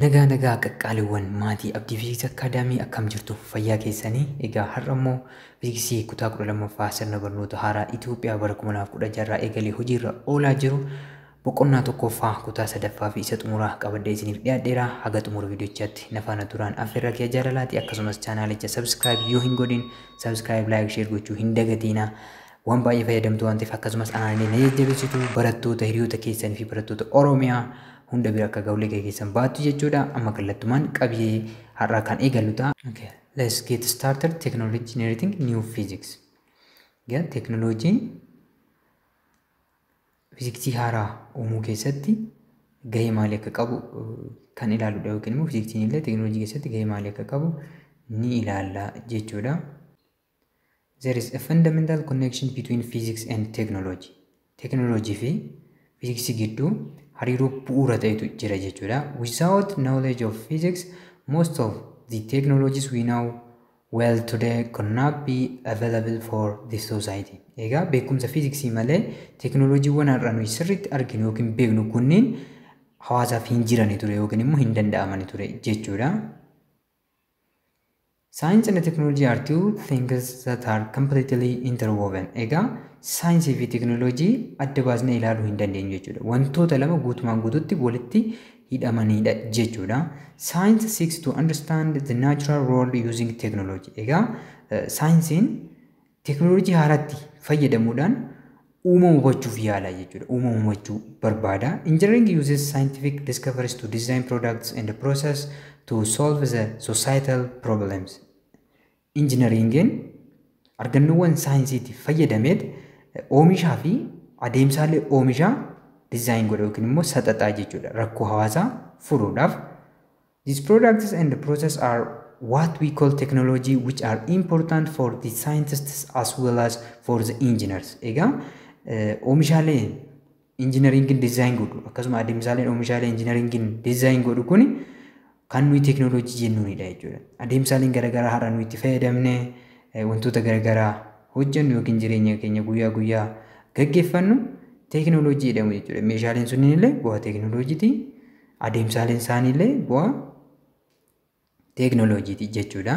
Nagaa qaqqaaliiwwan maatii Abdii Fiiziksii Akaadaamii akkam jirtu fayyaa keessanii egaa har'a immoo fiiziksii kutaa 12ffaa sirna barnoota haaraa Itoophiyaa bara 2016 eegalee hojiirra oolaa jiru boqonnaa tokkoffaa kutaa sadaffaa fi isa xumuraa qabadee isiniif dhiyaadheera. Haga xumura viidiyochaatti na faana turaan affeerra kee jaalalaati. Akkasumas chaanaalicha subscribe yoo hin godhin subscribe like share gochuu hin dagatina. Waan baay'ee fayyadamtu waan ta'eef akkasumas aananii na jajjabeessitu barattoota hiriyoota keessanii fi barattoota Oromiyaa hunda bira akka ga'ulee keessan baatu jechuudha. Amma kallattumaan qabiyyee har'aa kan eegallu ta'a. Okay, let's get started. Technology generating new physics. Teknooloojiin fiiziksii haaraa uumuu keessatti gahee maalii akka qabu kan ilaaludha yookiin immoo fiiziksiin illee teknooloojii keessatti gahee maalii akka qabu ni ilaalla jechuudha. There is a fundamental connection between physics and technology. Teknooloojii fi fiiziksii gidduu hariiroo bu'uura ta'etu jira jechuudha. Without knowledge of physics, most of the technologies we know well today could not be available for the society. Egaa beekumsa fiiziksii malee teknooloojiiwwan har'a nuyi sirriitti arginu yookiin beeknu kunniin hawaasaaf hin jirani ture yookiin immoo hin danda'amani ture jechuudha. Science and technology are two things that are completely interwoven. Egaa saayinsii fi teknooloojii adda baasnee ilaaluu hin dandeenyu jechuudha. Wantoota lama guutumaan guututti walitti hidhamanidha jechuudha. Science seeks to understand the natural world using technology. Egaa saayinsiin teknooloojii haaraatti fayyadamuudhaan uumama hubachuuf yaala jechuudha. Uumama hubachuu barbaada. Engineering uses scientific discoveries to design products and the process to solve the societal problems. Engineeringin argannoowwan saayinsiitiif fayyadameet oomishaa fi adeemsaalee oomishaa diizaayin godha yookiin immoo saxaxaa jechuudha. Rakkoo hawaasaa furuudhaaf. These products and the process are what we call technology, which are important for the scientists as well as for the engineers. Egaa oomishaalee engineeringin diizaayin godhu akkasuma adeemsaaleen oomishaalee engineeringin diizaayin godhu kuni kan nuyi teknooloojii jennuunidha jechuudha. Adeemsaaleen garaagaraa har'a nuyi itti fayyadamne wantoota garaagaraa hojjennu yookiin jireenya keenya guyyaa guyyaa gaggeeffannu teknooloojii jedhamu jechuudha. Meeshaaleen sunniin illee bu'aa teknooloojiiti. Adeemsaaleen isaanii illee bu'aa teknooloojiiti jechuudha.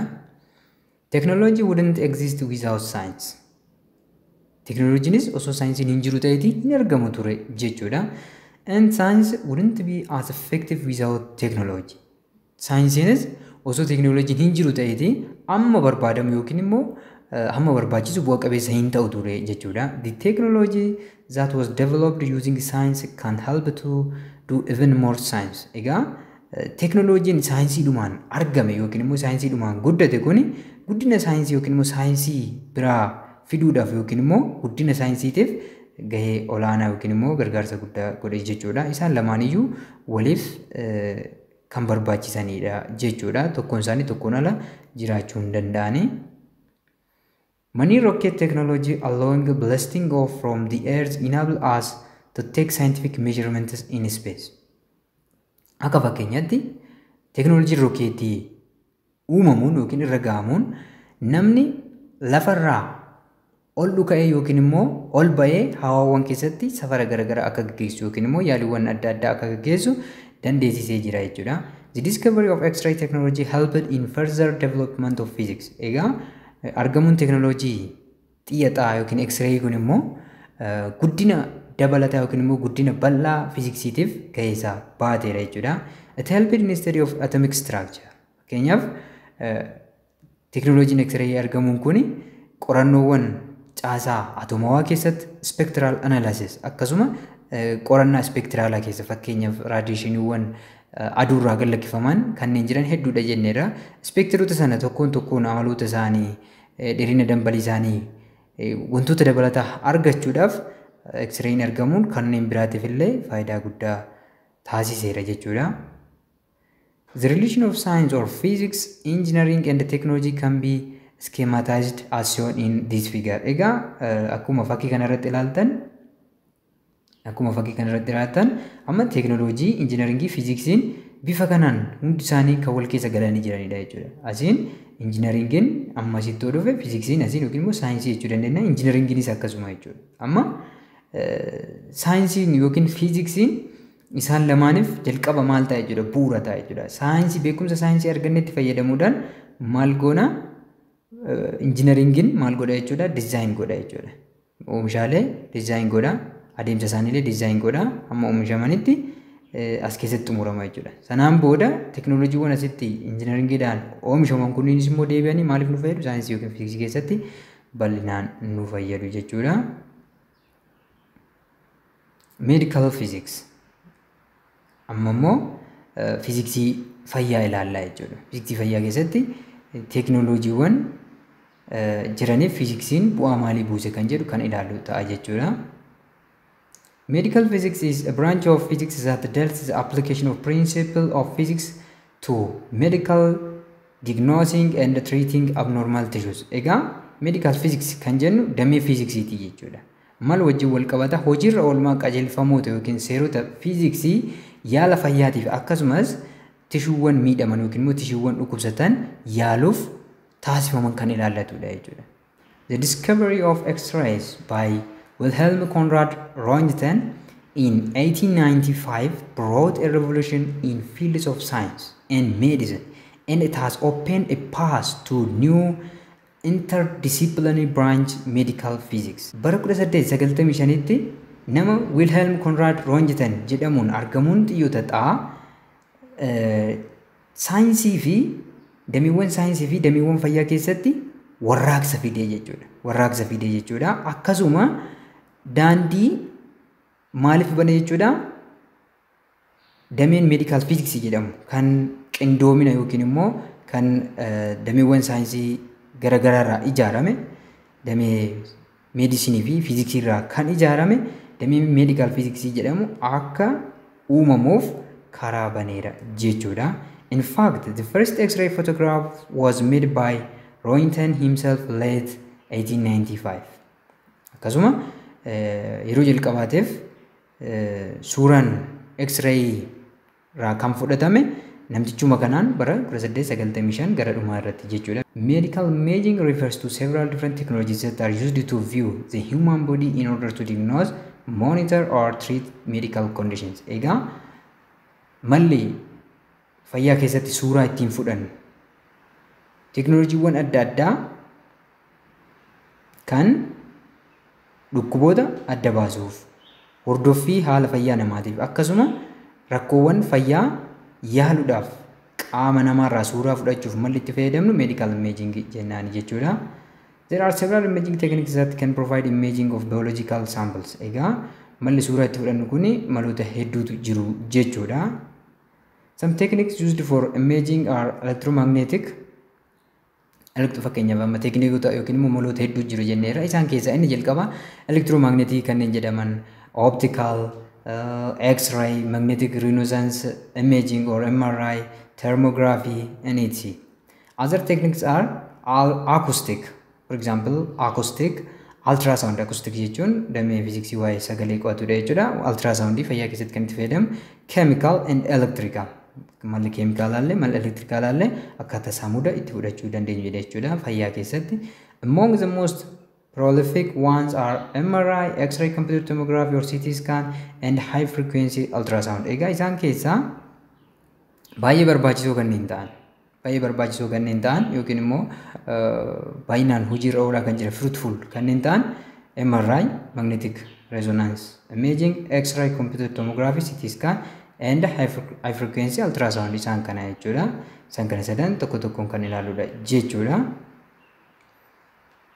Technology wouldn't exist without science. Teknooloojiinis osoo saayinsiin hin jiru ta'eeti hin argamu ture jechuudha. And science wouldn't be as effective without technology. Saayinsiinis osoo teknooloojiin hin jiru ta'eeti amma barbaadamu yookiin immoo hamma barbaachisu bu'a qabeessa hin ta'u ture jechuudha. The technology that was developed using science can help to do even more science. Egaa teknooloojiin saayinsiidhumaan argame yookiin immoo saayinsiidhumaan guddate kuni guddina saayinsii yookiin immoo saayinsii biraa fiduudhaaf yookiin immoo guddina saayinsiitiif gahee olaanaa yookiin immoo gargaarsa guddaa godhe jechuudha. Isaan lamaan iyyuu waliif kan barbaachisanidha jechuudha. Tokkoon isaanii tokkoon ala jiraachuu hin danda'ani. Many rocket technology allowing blasting off from the earth enable us to take scientific measurements in space. Akka fakkeenyaatti teknooloojiin rookeetii uumamuun yookiin irra ga'amuun namni lafarraa ol dhuka'ee yookiin immoo ol ba'ee hawaawwan keessatti safara garaagaraa akka gaggeessu yookiin immoo yaaliiwwan adda addaa akka gaggeessu dandeessisee jira jechuudha. The discovery of X-ray technology helped in further development of physics. Egaa argamuun teknooloojii xiyyataa yookiin X-ray kun immoo guddina dabalataa yookiin immoo guddina bal'aa fiiziksiitiif gahee isaa baateera jechuudha. It helped in the study of atomic structure. Fakkeenyaaf teknooloojiin X-ray argamuun kuni qorannoowwan caasaa atomawaa keessatti spectral analysis akkasuma qorannaa spectralaa keessa fakkeenyaaf raadiyeeshiniiwwan aduurraa gad lakkifaman kanneen jiran hedduudha jenneerra. Spectroota sana tokkoon tokkoon amaloota isaanii dheerina dambalii isaanii wantoota dabalataa argachuudhaaf X-rayin argamuun kanneen biraatiif illee faayidaa guddaa taasiseera jechuudha. The relation of science or physics, engineering and technology can be schematized as shown in this figure. Egaa akkuma fakkii kanarratti ilaaltan amma teknooloojii, injiinaringii, fiiziksiin bifa kanaan hundi isaanii kan wal keessa galanii jiranidha jechuudha. Asiin injiinaringiin amma asitti dhufe fiiziksiin asiin yookiin immoo saayinsii jechuu dandeenya. Injiinaringiinis akkasuma jechuudha. Amma saayinsiin yookiin fiiziksiin isaan lamaaniif jalqaba maal ta'a jechuudha bu'uura ta'a jechuudha. Saayinsii beekumsa saayinsii argannetti fayyadamuudhaan maal goona injiinaringiin maal godha jechuudha dizaayin godha jechuudha. Oomishaalee dizaayin godha adeemsa isaaniilee dizaayin godha amma oomishamanitti as keessatti xumurama jechuudha. Sanaan booda teknooloojiiwwan asitti injiinaringiidhaan oomishaman kunniinis immoo deebi'anii maaliif nu fayyadu saayinsii yookiin fiiziksii keessatti bal'inaan nu fayyadu jechuudha. Medical physics amma immoo fiiziksii fayyaa ilaallaa jechuudha. Fiiziksii fayyaa keessatti teknooloojiiwwan jiraniif fiiziksiin bu'aa maalii buuse kan jedhu kan ilaallu ta'a jechuudha. Medical physics is a branch of physics that deals with the application of principle of physics to medical diagnosing and treating abnormal tissues. Egaa medical physics kan jennu damee fiiziksiiti jechuudha. Maal wajjin wal qabata hojiirra oolmaa qajeelfamoota yookiin seerota fiiziksii yaala fayyaatiif akkasumas tishuuwwan miidhaman yookiin immoo tishuuwwan dhukkubsatan yaaluuf taasifaman kan ilaallatudha jechuudha. The discovery of X-rays by Wilhelm Conrad Roentgen in 1895 brought a revolution in fields of science and medicine, and it has opened a path to new interdisciplinary branch medical physics. Bara 1895tti nama Wilhelm Conrad Roentgen jedhamuun argamuun xiyyoota saayinsii fi dameewwan fayyaa keessatti warraaqsa fidee jechuudha. Akkasuma daandii maaliif bane jechuudha dameen medical physics jedhamu kan qindoomina yookiin immoo kan dameewwan saayinsii garagaraarraa ijaarame damee meedisinii fi fiiziksii irraa kan ijaarame damee medical physics jedhamu akka uumamuuf karaa baneera jechuudha. In fact, the first X-ray photograph was made by Roentgen himself late 1895. Akkasuma yeroo jalqabaateef suuraan X-ray irraa kan fudhatame namtichuma kanaan bara 1895 gara dhumaa irratti jechuudha. Medical imaging refers to several different technologies that are used to view the human body in order to diagnose, monitor or treat medical conditions. Egaa malli fayyaa keessatti suuraa ittiin fudhannu teknooloojiiwwan adda addaa kan dhukkuboota adda baasuuf hordoffii haala fayyaa namaatiif akkasuma rakkoowwan fayyaa yaaluudhaaf qaama namaarraa suuraa fudhachuuf malli itti fayyadamnu medical imaging jennaani jechuudha. There are several imaging techniques that can provide imaging of biological samples. Egaa malli suuraa itti fudhannu kuni maloota hedduutu jiru jechuudha. Some techniques used for imaging are electromagnetic. Fakkeenyaaf amma teeknikoota yookiin immoo maloota hedduu jiru jenneera. Isaan keessaa inni jalqaba electromagnetic kanneen jedhaman optical, X-ray, magnetic resonance imaging or MRI, thermography, and etc. Other techniques are acoustic. For example, acoustic, ultrasound. Acoustic jechuun damee fiiziksii waa'ee sagalee qo'atudha jechuudha. Ultrasound fayyaa keessatti kan itti fayyadamu. Chemical and electrical. Malli keemikaalaallee malli elektirikaalaallee akkaataa saamuda itti fudhachuu dandeenyu jechuudha fayyaa keessatti. Among the most prolific ones are MRI, X-ray, computer tomography or CT scan and high frequency ultrasound. Egaa isaan keessaa baay'ee barbaachisoo kanneen ta'an yookiin immoo baay'inaan hojiirra oolaa kan jiran fruitful kanneen ta'an MRI, magnetic resonance imaging, X-ray, computer tomography, CT scan and high frequency ultrasound isaan kana jechuudha. Isaan kana sadan tokko tokkoon kan ilaaludha jechuudha.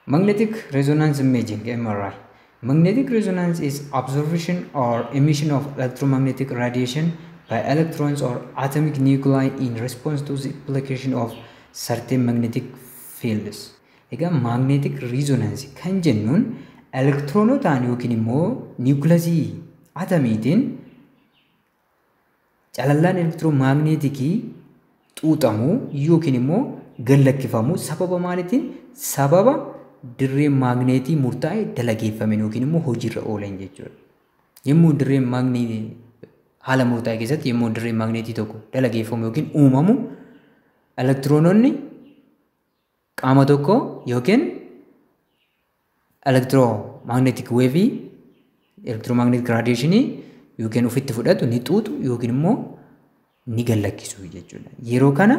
Magnetic resonance imaging MRI. Magnetic resonance is absorption or emission of electromagnetic radiation by electrons or atomic nuclei in response to the application of certain magnetic fields. Egaa magnetic resonance kan jennuun elektiroonotaan yookiin immoo niwukilasii atomiitiin calallaan elektiromagneetikii xuuxamuu yookiin immoo gallakkifamu sababa maaliitiin sababa dirreen magneetii murtaa'e dalageeffamen yookiin immoo hojiirra oolan jechuudha. Yommuu dirreen magneetii haala murtaa'e keessatti yommuu dirreen magneetii tokko dalageeffamu yookiin uumamu elektiroononni qaama tokko yookiin electromagnetic wave electromagnetic radiation yookiin ofitti fudhatu ni xuuxu yookiin immoo ni gallakkisu jechuudha. Yeroo kana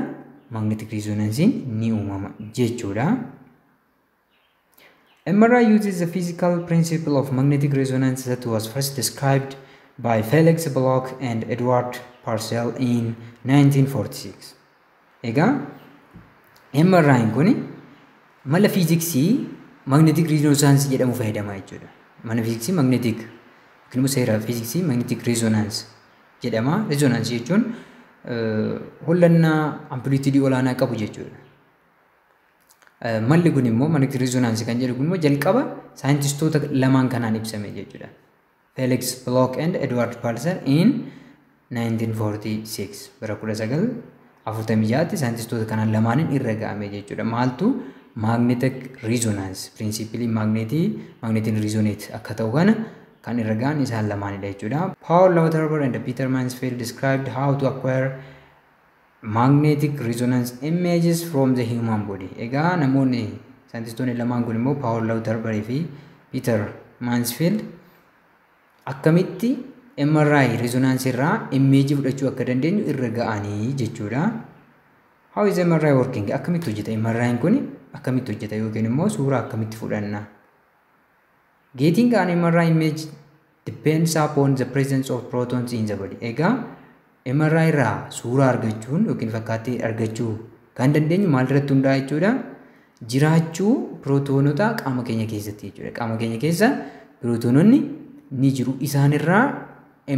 magnetic resonancein ni uumama jechuudha. MRI uses the physical principle of magnetic resonance that was first described by Felix Bloch and Edward Purcell in 1946. Egaa MRI kuni mala fiiziksii magnetic resonance jedhamu fayyadama jechuudha. Mala fiiziksii magnetic yookiin immoo seera fiiziksii magnetic resonance jedhama. Resonance jechuun hollannaa amplitude olaanaa qabu jechuudha. Malli kun immoo magnetic resonance kan jedhu kun immoo jalqaba saayintistoota lamaan kanaan ibsame jechuudha. Felix Bloch and Edward Purcell in 1946 bara 1946 saayintistoota kanaan lamaaniin irra ga'ame jechuudha. Maaltu magnetic resonance principally magnetiin resonate akka ta'u kana kan irra ga'an isaan lamaanidha jechuudha. Paul Lauterbach and Peter Mansfield described how to acquire magnetic resonance images from the human body. Egaa namoonni saayintistoonni lamaan kun immoo Paul Lauterbach fi Peter Mansfield akkamitti MRI resonance irraa image fudhachuu akka dandeenyu irra ga'anii jechuudha. How is MRI working? Akkamitti hojjeta MRI kun akkamitti hojjeta yookiin immoo suuraa akkamitti fudhanna? Getting an MRI image depends upon the presence of protons in the body. Egaa MRI irraa suuraa argachuun yookiin fakkaattii argachuu kan dandeenyu maal irratti hundaa'a jechuudha? Jiraachuu pirootoonota qaama keenya keessatti jechuudha. Qaama keenya keessa pirootoononni ni jiru. Isaan irraa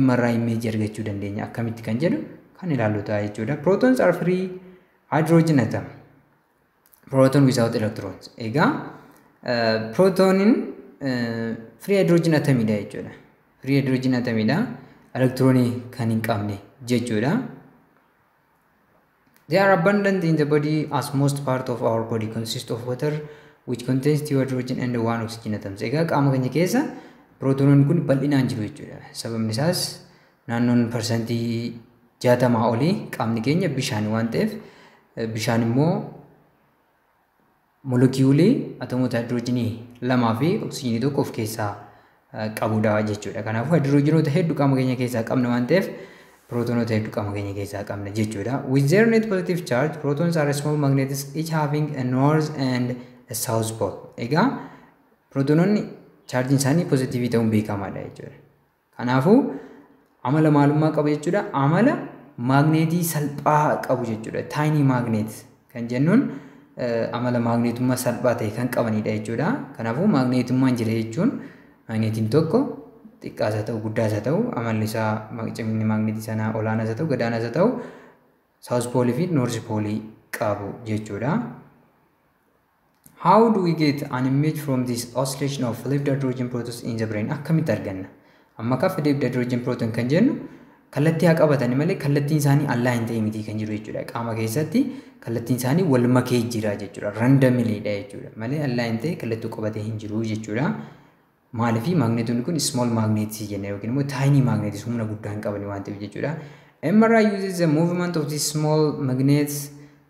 MRI image argachuu dandeenya. Akkamitti kan jedhu kan ilaallu ta'a jechuudha. Protons are free hydrogen atom. Proton without electrons. Egaa protoniin free hydrogen atomidha jechuudha. Free hydrogen atomidha. Electronii kan hin qabne jechuudha. They are abundant in the body as most part of our body consists of water which contains 2 hydrogen and 1 oxygen atoms. Egaa qaama keenya keessa prootonoonni kun bal'inaan jiru jechuudha. Sababni isaas naannoon parsantii 60 olii qaamni keenya bishaan waan ta'eef bishaan immoo molekiyuulii atomoota hydrogenii 2 fi oksijiinii 1 of keessaa qabudha jechuudha. Kanaafuu hydrogenoota hedduu qaama keenya keessaa qabna waan ta'eef prootonoota hedduu qaama keenya keessaa qabna jechuudha. With their net positive charge, protons are small magnets each having a north and a south pole. Egaa prootonoonni chargiin isaanii positivii ta'uun beekamaadha jechuudha. Kanaafuu amala maalummaa qabu jechuudha. Amala magneetii salphaa qabu jechuudha. Tiny magnet kan jennuun amala magneetummaa salphaa ta'e kan qabanidha jechuudha. Kanaafuu magneetummaan jira jechuun magneetiin tokko xiqqaas haa ta'u guddaas haa ta'u amalli isaa cimni magneetii sanaa olaanaas haa ta'u gadaanaas haa ta'u south pole fi north pole qabu jechuudha. How do we get an image from this oscillation of flipped hydrogen protons in the brain? Akkamitti arganna? Amma ka flipped hydrogen proton kan jennu kallattii haa qabatani malee kallattiin isaanii align ta'e miti kan jiru jechuudha. Qaama keessatti kallattiin isaanii wal makee jira jechuudha. Randomly dha jechuudha. Malee align ta'e kallattii qabatee hin jiru jechuudha. Maaliif magnetonni kun small magnets jenna yookiin immoo tiny magnets humna guddaa hin qabani waan ta'eef jechuudha. MRI uses the movement of these small magnets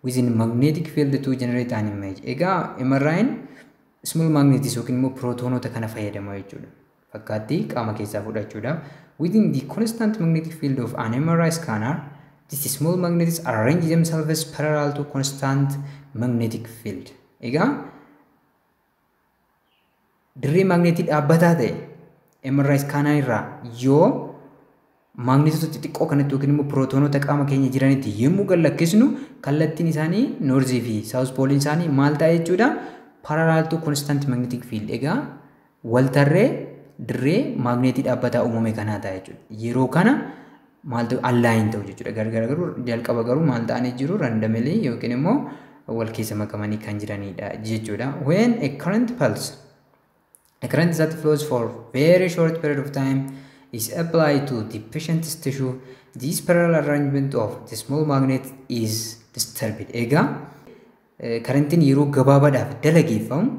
within magnetic field to generate an image. Egaa MRI'n small magnets yookiin immoo prootoonota kana fayyadama jechuudha. Fakkaattii qaama keessaa fudhachuudhaaf. Within the constant magnetic field of an MRI scanner, these small magnets arrange themselves parallel to constant magnetic field. Egaa dirree magneetii dhaabbataa ta'e MRI scanner irraa yoo magnetota xixiqqoo kanatti yookiin immoo prootoonota qaama keenya jiranitti yemmuu gallakkisnu kallattiin isaanii noorzii fi saawus pooliin isaanii maal ta'a jechuudha? Parallel to constant magnetic field. Egaa waltarree dirree magneetii dhaabbataa uumame kanaa ta'a jechuudha. Yeroo kana maal ta'u align ta'u jechuudha. Gargar garuu jalqaba garuu maal ta'anii jiru? Randomly yookiin immoo wal keessa makamanii kan jiranidha jechuudha. When a current pulse, a current that flows for very short period of time is applied to the patient's tissue, this parallel arrangement of the small magnet is disturbed. Egaa karantiin yeroo gabaabaadhaaf dalageeffamu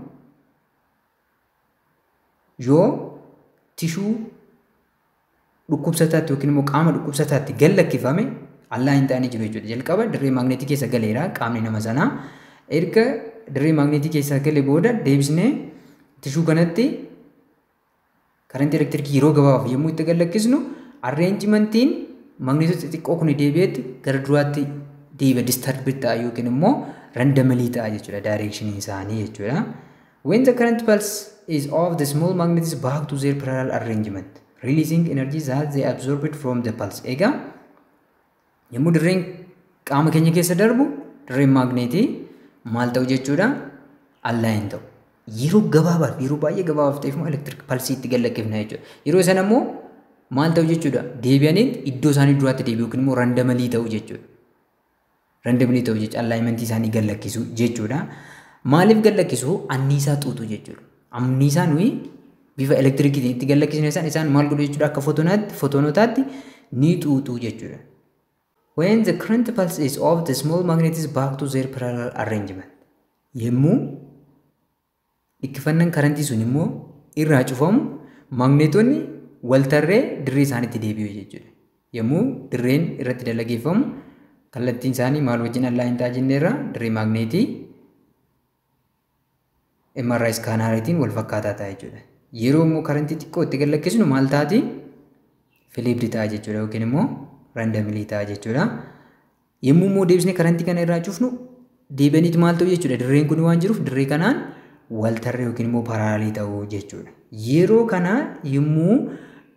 yoo tishuu dhukkubsataatti yookiin immoo qaama dhukkubsataatti gallakkifame align ta'anii jiru jechuudha. Jalqaba dirree magneetii keessa galeera qaamni nama sanaa. Erga dirree magneetii keessa galee booda deebisnee tishuu kanatti karantii elektirikii yeroo gabaabaaf yommuu itti gallakkisnu arrangementiin magnetoota xixiqqoo kun deebi'eetti gara duraatti deebi'a disturb ta'a yookiin immoo randomly ta'a jechuudha direction isaanii jechuudha. When the current pulse is off, the small magnets back to their parallel arrangement, releasing energy that they absorbed from the pulse. Egaa yommuu dirreen qaama keenya keessa darbu dirreen magneetii maal ta'u jechuudha align ta'u. Yeroo gabaabaaf yeroo baay'ee gabaabaaf ta'eef immoo electric pulse itti gallakkeefna jechuudha. Yeroo sana immoo maal ta'u jechuudha deebi'anii iddoo isaanii duraatti deebi'u yookiin immoo randomly ta'u jechuudha. Randomly ta'u jechuudha alignment isaanii gallakkisu jechuudha. Maaliif gallakkisu? Anniisaa xuuxu jechuudha. Anniisaa nuyi bifa elektirikiitiin itti gallakkisne isaan maal godhu jechuudha akka fotoonotaatti ni xuuxu jechuudha. When the current pulse is off, the small magnet is back to their parallel arrangement. Yemmuu dhikkifannaan karantii sun immoo irraa cufamu magnetonni waltarree dirree isaaniitti deebi'u jechuudha. Yemmuu dirreen irratti dalageeffamu kallattiin isaanii maal wajjin align ta'a jenneerra dirree magneetii MRI scaanariitiin wal fakkaataa ta'a jechuudha. Yeroo immoo karantii xiqqoo itti gallakkisnu maal taati? Flipped ta'a jechuudha yookiin immoo randomly ta'a jechuudha. Yemmuu immoo deebisnee karantii kana irraa cufnu deebi'aniiti maal ta'u jechuudha. Dirreen kun waan jiruuf dirree kanaan waltarree yookiin immoo paraalaalii ta'u jechuudha. Yeroo kana yemmuu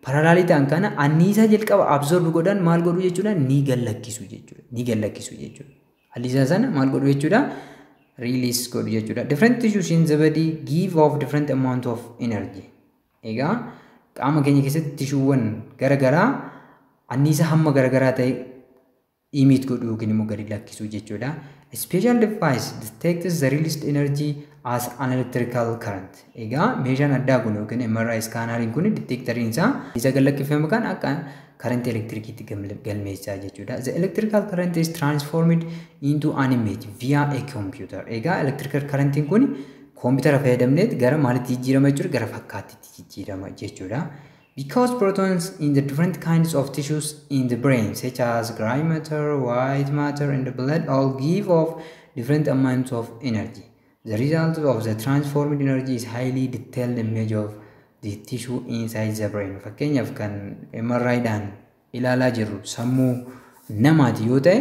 paraalaalii ta'an kana anniisaa jalqaba absorb godhan maal godhu jechuudha ni gallakkisu jechuudha. Ni gallakkisu jechuudha. Anniisaa sana maal godhu jechuudha? Release godhu jechuudha. Different tissues in the body give off different amount of energy. Egaa qaama keenya keessatti tishuuwwan garagaraa anniisaa hamma garagaraa ta'e emit godhu yookiin immoo gadi lakkisu jechuudha. A special device detects the released energy as an electrical current. Egaa meeshaan addaa kun yookiin MRI scaanariin kun detectoriin isaa isa gallakkifame kan akka current electriciitti galmeessaa jechuudha. The electrical current is transformed into an image via a computer. Egaa electrical currentiin kun koompitara fayyadamneet gara maalitti jijjiirama jechuudha? Gara fakkaattiitti jijjiirama jechuudha. Because protons in the different kinds of tissues in the brain, such as gray matter, white matter, and the blood, all give off different amounts of energy. The result of the transformed energy is highly detailed image of the tissue inside the brain. Fakkeenyaaf kan MRI dhaan ilaalaa jirru sammuu namaati yoo ta'e,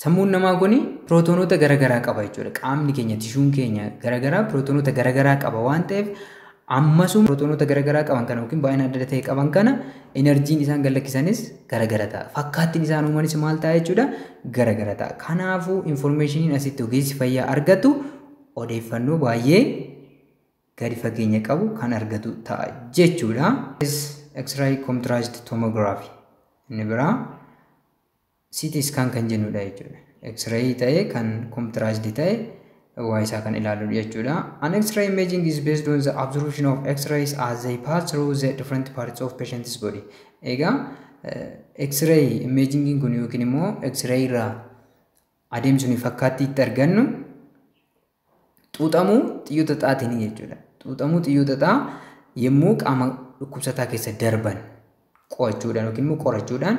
sammuun namaa kuni prootonoota garagaraa qaba jechuudha. Qaamni keenya tishuun keenya garagaraa prootonoota garagaraa qaba waan ta'eef ammasuma prootonoota garagaraa qaban kana yookiin baay'ina adda ta'e qaban kana enerjiin isaan gallakkisanis garagara ta'a. Fakkaattiin isaan uumanis maal ta'a jechuudha? Garagara ta'a. Kanaafuu informationiin asitti ogeessi fayyaa argatu odeeffannoo baay'ee gadi fageenya qabu kan argatu ta'a jechuudha. X-ray computerized tomography inni biraa CT scan kan jennudha jechuudha. X-ray ta'e kan computerized ta'e waa isaa kan ilaalu jechuudha. An X-ray imaging is based on the observation of X-rays as they pass through the different parts of patient's body. Egaa X-ray imaging kun yookiin immoo X-ray irraa adeemsuun fakkaattii itti argannu xuuxamuu xiyyoota xaatiin jechuudha. Xuuxamuu xiyyoota xaa yemmuu qaama dhukkubsataa keessa darban qo'achuudhaan yookiin immoo qorachuudhaan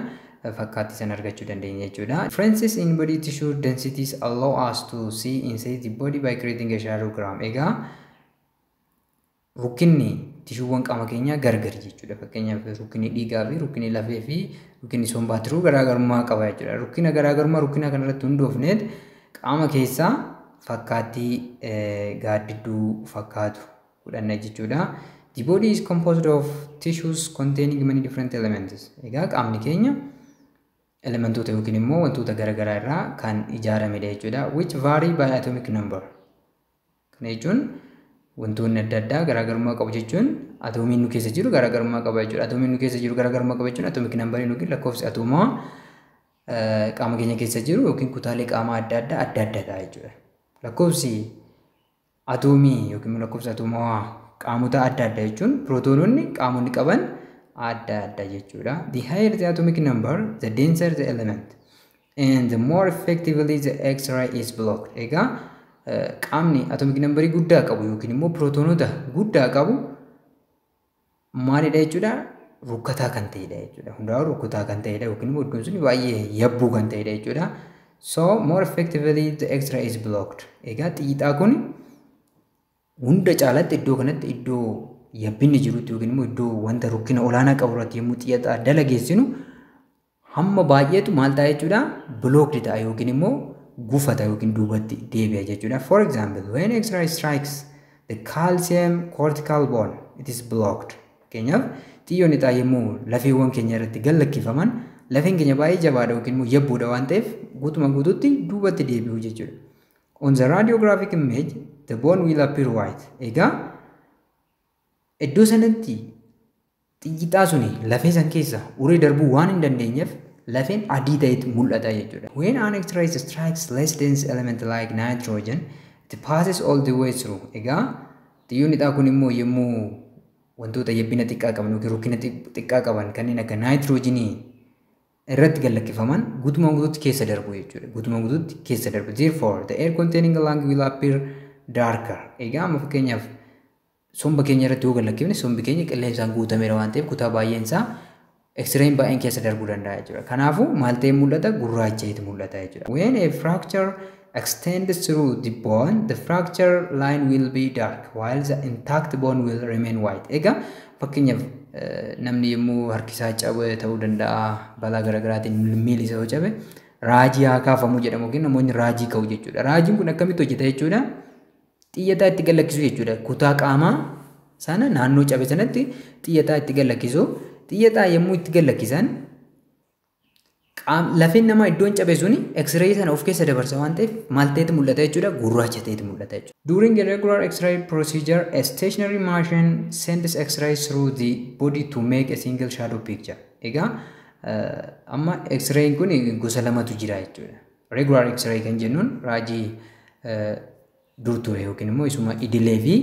fakkaattii san argachuu dandeenya jechuudha. Differences in body tissue densities allow us to see inside the body by creating a shadowgram. Egaa rukkinni tishuuwwan qaama keenyaa gargar jechuudha. Fakkeenyaaf rukkinni dhiigaa fi rukkinni lafee fi rukkinni sombaa tiruu garaagarummaa qaba jechuudha. Rukkina garaagarummaa rukkina kanarratti hundoofneet qaama keessaa fakkaattii gaaddidduu fakkaatu fudhanna jechuudha. The body is composed of tissues containing many different elements. Egaa qaamni keenya elementoota yookiin immoo wantoota garagaraa irraa kan ijaaramedha jechuudha. Which vary by atomic number. Kana jechuun wantoonni adda addaa garaagarummaa qabu jechuun atoomiin nu keessa jiru garaagarummaa qaba jechuudha. Atoomiin nu keessa jiru garaagarummaa qaba jechuun atomic number yookiin lakkoofsi atoomaa qaama keenya keessa jiru yookiin kutaalee qaamaa adda addaa ta'a jechuudha. Lakkoofsi atoomii yookiin lakkoofsi atoomaa qaamota adda addaa jechuun prootoononni qaamonni qaban adda adda jechuudha. The higher the atomic number, the denser the element, and the more effectively the X-ray is blocked. Egaa qaamni atomic number guddaa qabu yookiin immoo prootoonota guddaa qabu maalidha jechuudha? Rukkataa kan ta'edha jechuudha. Hundaa'u rukkataa kan ta'edha yookiin immoo iddoon sun baay'ee yabbuu kan ta'edha jechuudha. So more effectively the X-ray is blocked. Egaa xiixaa kun hunda caalatti iddoo kanatti iddoo yabbinni jirutti yookiin immoo iddoo wanta rukkina olaanaa qabu irratti yommuu xiyyataa dalageessinu hamma baay'eetu maal ta'a jechuudha blocked ta'a yookiin immoo gufata yookiin duubatti deebi'a jechuudha. For example, when X-ray strikes the calcium cortical bone, it is blocked. Fakkeenyaaf xiyyoon ixaa yommuu lafeewwan keenya irratti gallakkifaman lafeen keenya baay'ee jabaadha yookiin immoo yabbuudha waan ta'eef guutuma guutuutti duubatti deebi'u jechuudha. On the radiographic image, the bone will appear white. Egaa iddoo sanatti xiyyitaa suni lafee san keessa uree darbuu waan hin dandeenyeef lafeen adii ta'etu mul'ata jechuudha. When an X-ray strikes less dense element like nitrogen, it passes all the way through. Egaa xiyyoon ixaa kun immoo yommuu wantoota yabbina xiqqaa qaban yookiin rukkina xiqqaa qaban kanneen akka naayitiroojinii irratti gallakkifaman guutuma guutuutti keessa darbu jechuudha. Guutuma guutuutti keessa darbu. Therefore, the air containing lung will appear darker. Egaa amma fakkeenyaaf somba keenya irratti yoo gallakkifne sombi keenya qilleensaan guutameera waan ta'eef kutaa baay'een isaa X-rayin baay'een keessa darbuu danda'a jechuudha. Kanaafuu maal ta'ee mul'ata? Gurraacha'eetu mul'ata jechuudha. When a fracture extends through the bone, the fracture line will be dark while the intact bone will remain white. Egaa fakkeenyaaf namni yommuu harkisaa cabe ta'uu danda'a balaa garaagaraatiin miilli isaa cabe raajii haa kaafamu jedhamu yookiin namoonni raajii ka'u jechuudha. Raajiin kun akkamitti hojjeta jechuudha? Xiyyataa itti gallakkisu jechuudha. Kutaa qaamaa sana naannoo cabe sanatti xiyyataa itti gallakkisu. Xiyyataa yommuu itti gallakkisan lafeen namaa iddoon cabe suni X-ray sana of keessa dabarsa waan ta'eef maal ta'etu mul'ata jechuudha? Gurraacha ta'etu mul'ata jechuudha. During a regular X-ray procedure, a stationary machine sends X-rays through the body to make a single shadow picture. Egaa amma X-rayin kun gosa lamatu jira jechuudha. Regular X-ray kan jennuun raajii dur ture yookiin immoo isuma idilee fi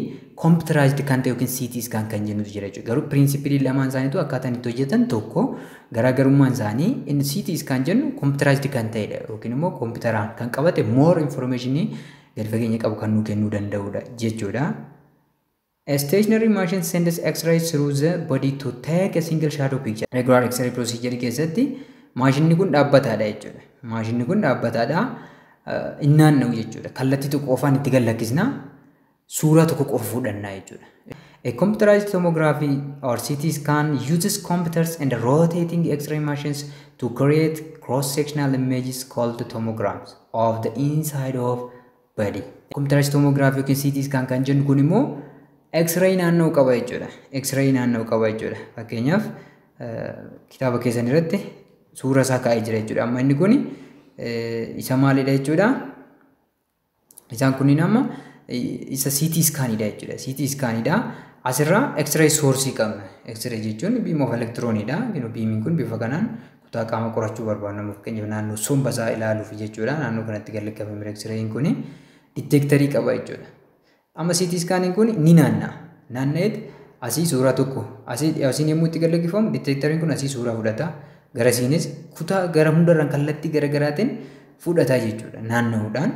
computerized kan ta'e yookiin CT scan kan jennutu jira jechuudha. Garuu pirinsipilii lamaan isaaniitu akkaataan itti hojjetan tokko garaagarummaan isaanii inni CT scan jennu computerized kan ta'edha yookiin immoo computeraan kan qabate more informationii gadi fageenya qabu kan nu kennuu danda'udha jechuudha. A stationary machine sends X-rays through the body to take a single shadow picture. Regular X-ray procedure keessatti maashinni kun dhaabbataadha jechuudha. Maashinni kun dhaabbataadha. Innaan na'u jechuudha. Kallattii tokko qofaan itti gallakkisna suuraa tokko qofa fudhannaa jechuudha. A computerized tomography or CT scan uses computers and rotating X-ray machines to create cross-sectional images called tomograms of the inside of body. Computerized tomography yookiin CT scan kan jennu kun immoo X-ray naannoo qaba jechuudha. X-ray naannoo qaba jechuudha. Fakkeenyaaf kitaaba keessan irratti suura isaa kaa'ee jira jechuudha. Amma inni kun isa maalidha jechuudha? Isaan kunniin amma isa CT scanidha jechuudha. CT scanidha. Asirraa X-ray source qabna. X-ray jechuun beam of electronidha. Beamiin kun bifa kanaan kutaa qaama qorachuu barbaadnamu fakkeenyaaf naannoo somba isaa ilaaluuf jechuudha. Naannoo kanatti gallakkifame X-rayin kun detectorii qaba jechuudha. Amma CT scanning kun ni naanna'a. Naanna'eet asii suuraa tokko asiin yommuu itti gallakkifamu detectoriin kun asii suuraa fudhata. Garasiinis kutaa gara hundarraan kallattii garaagaraatiin fudhata jechuudha. Naanna'uudhaan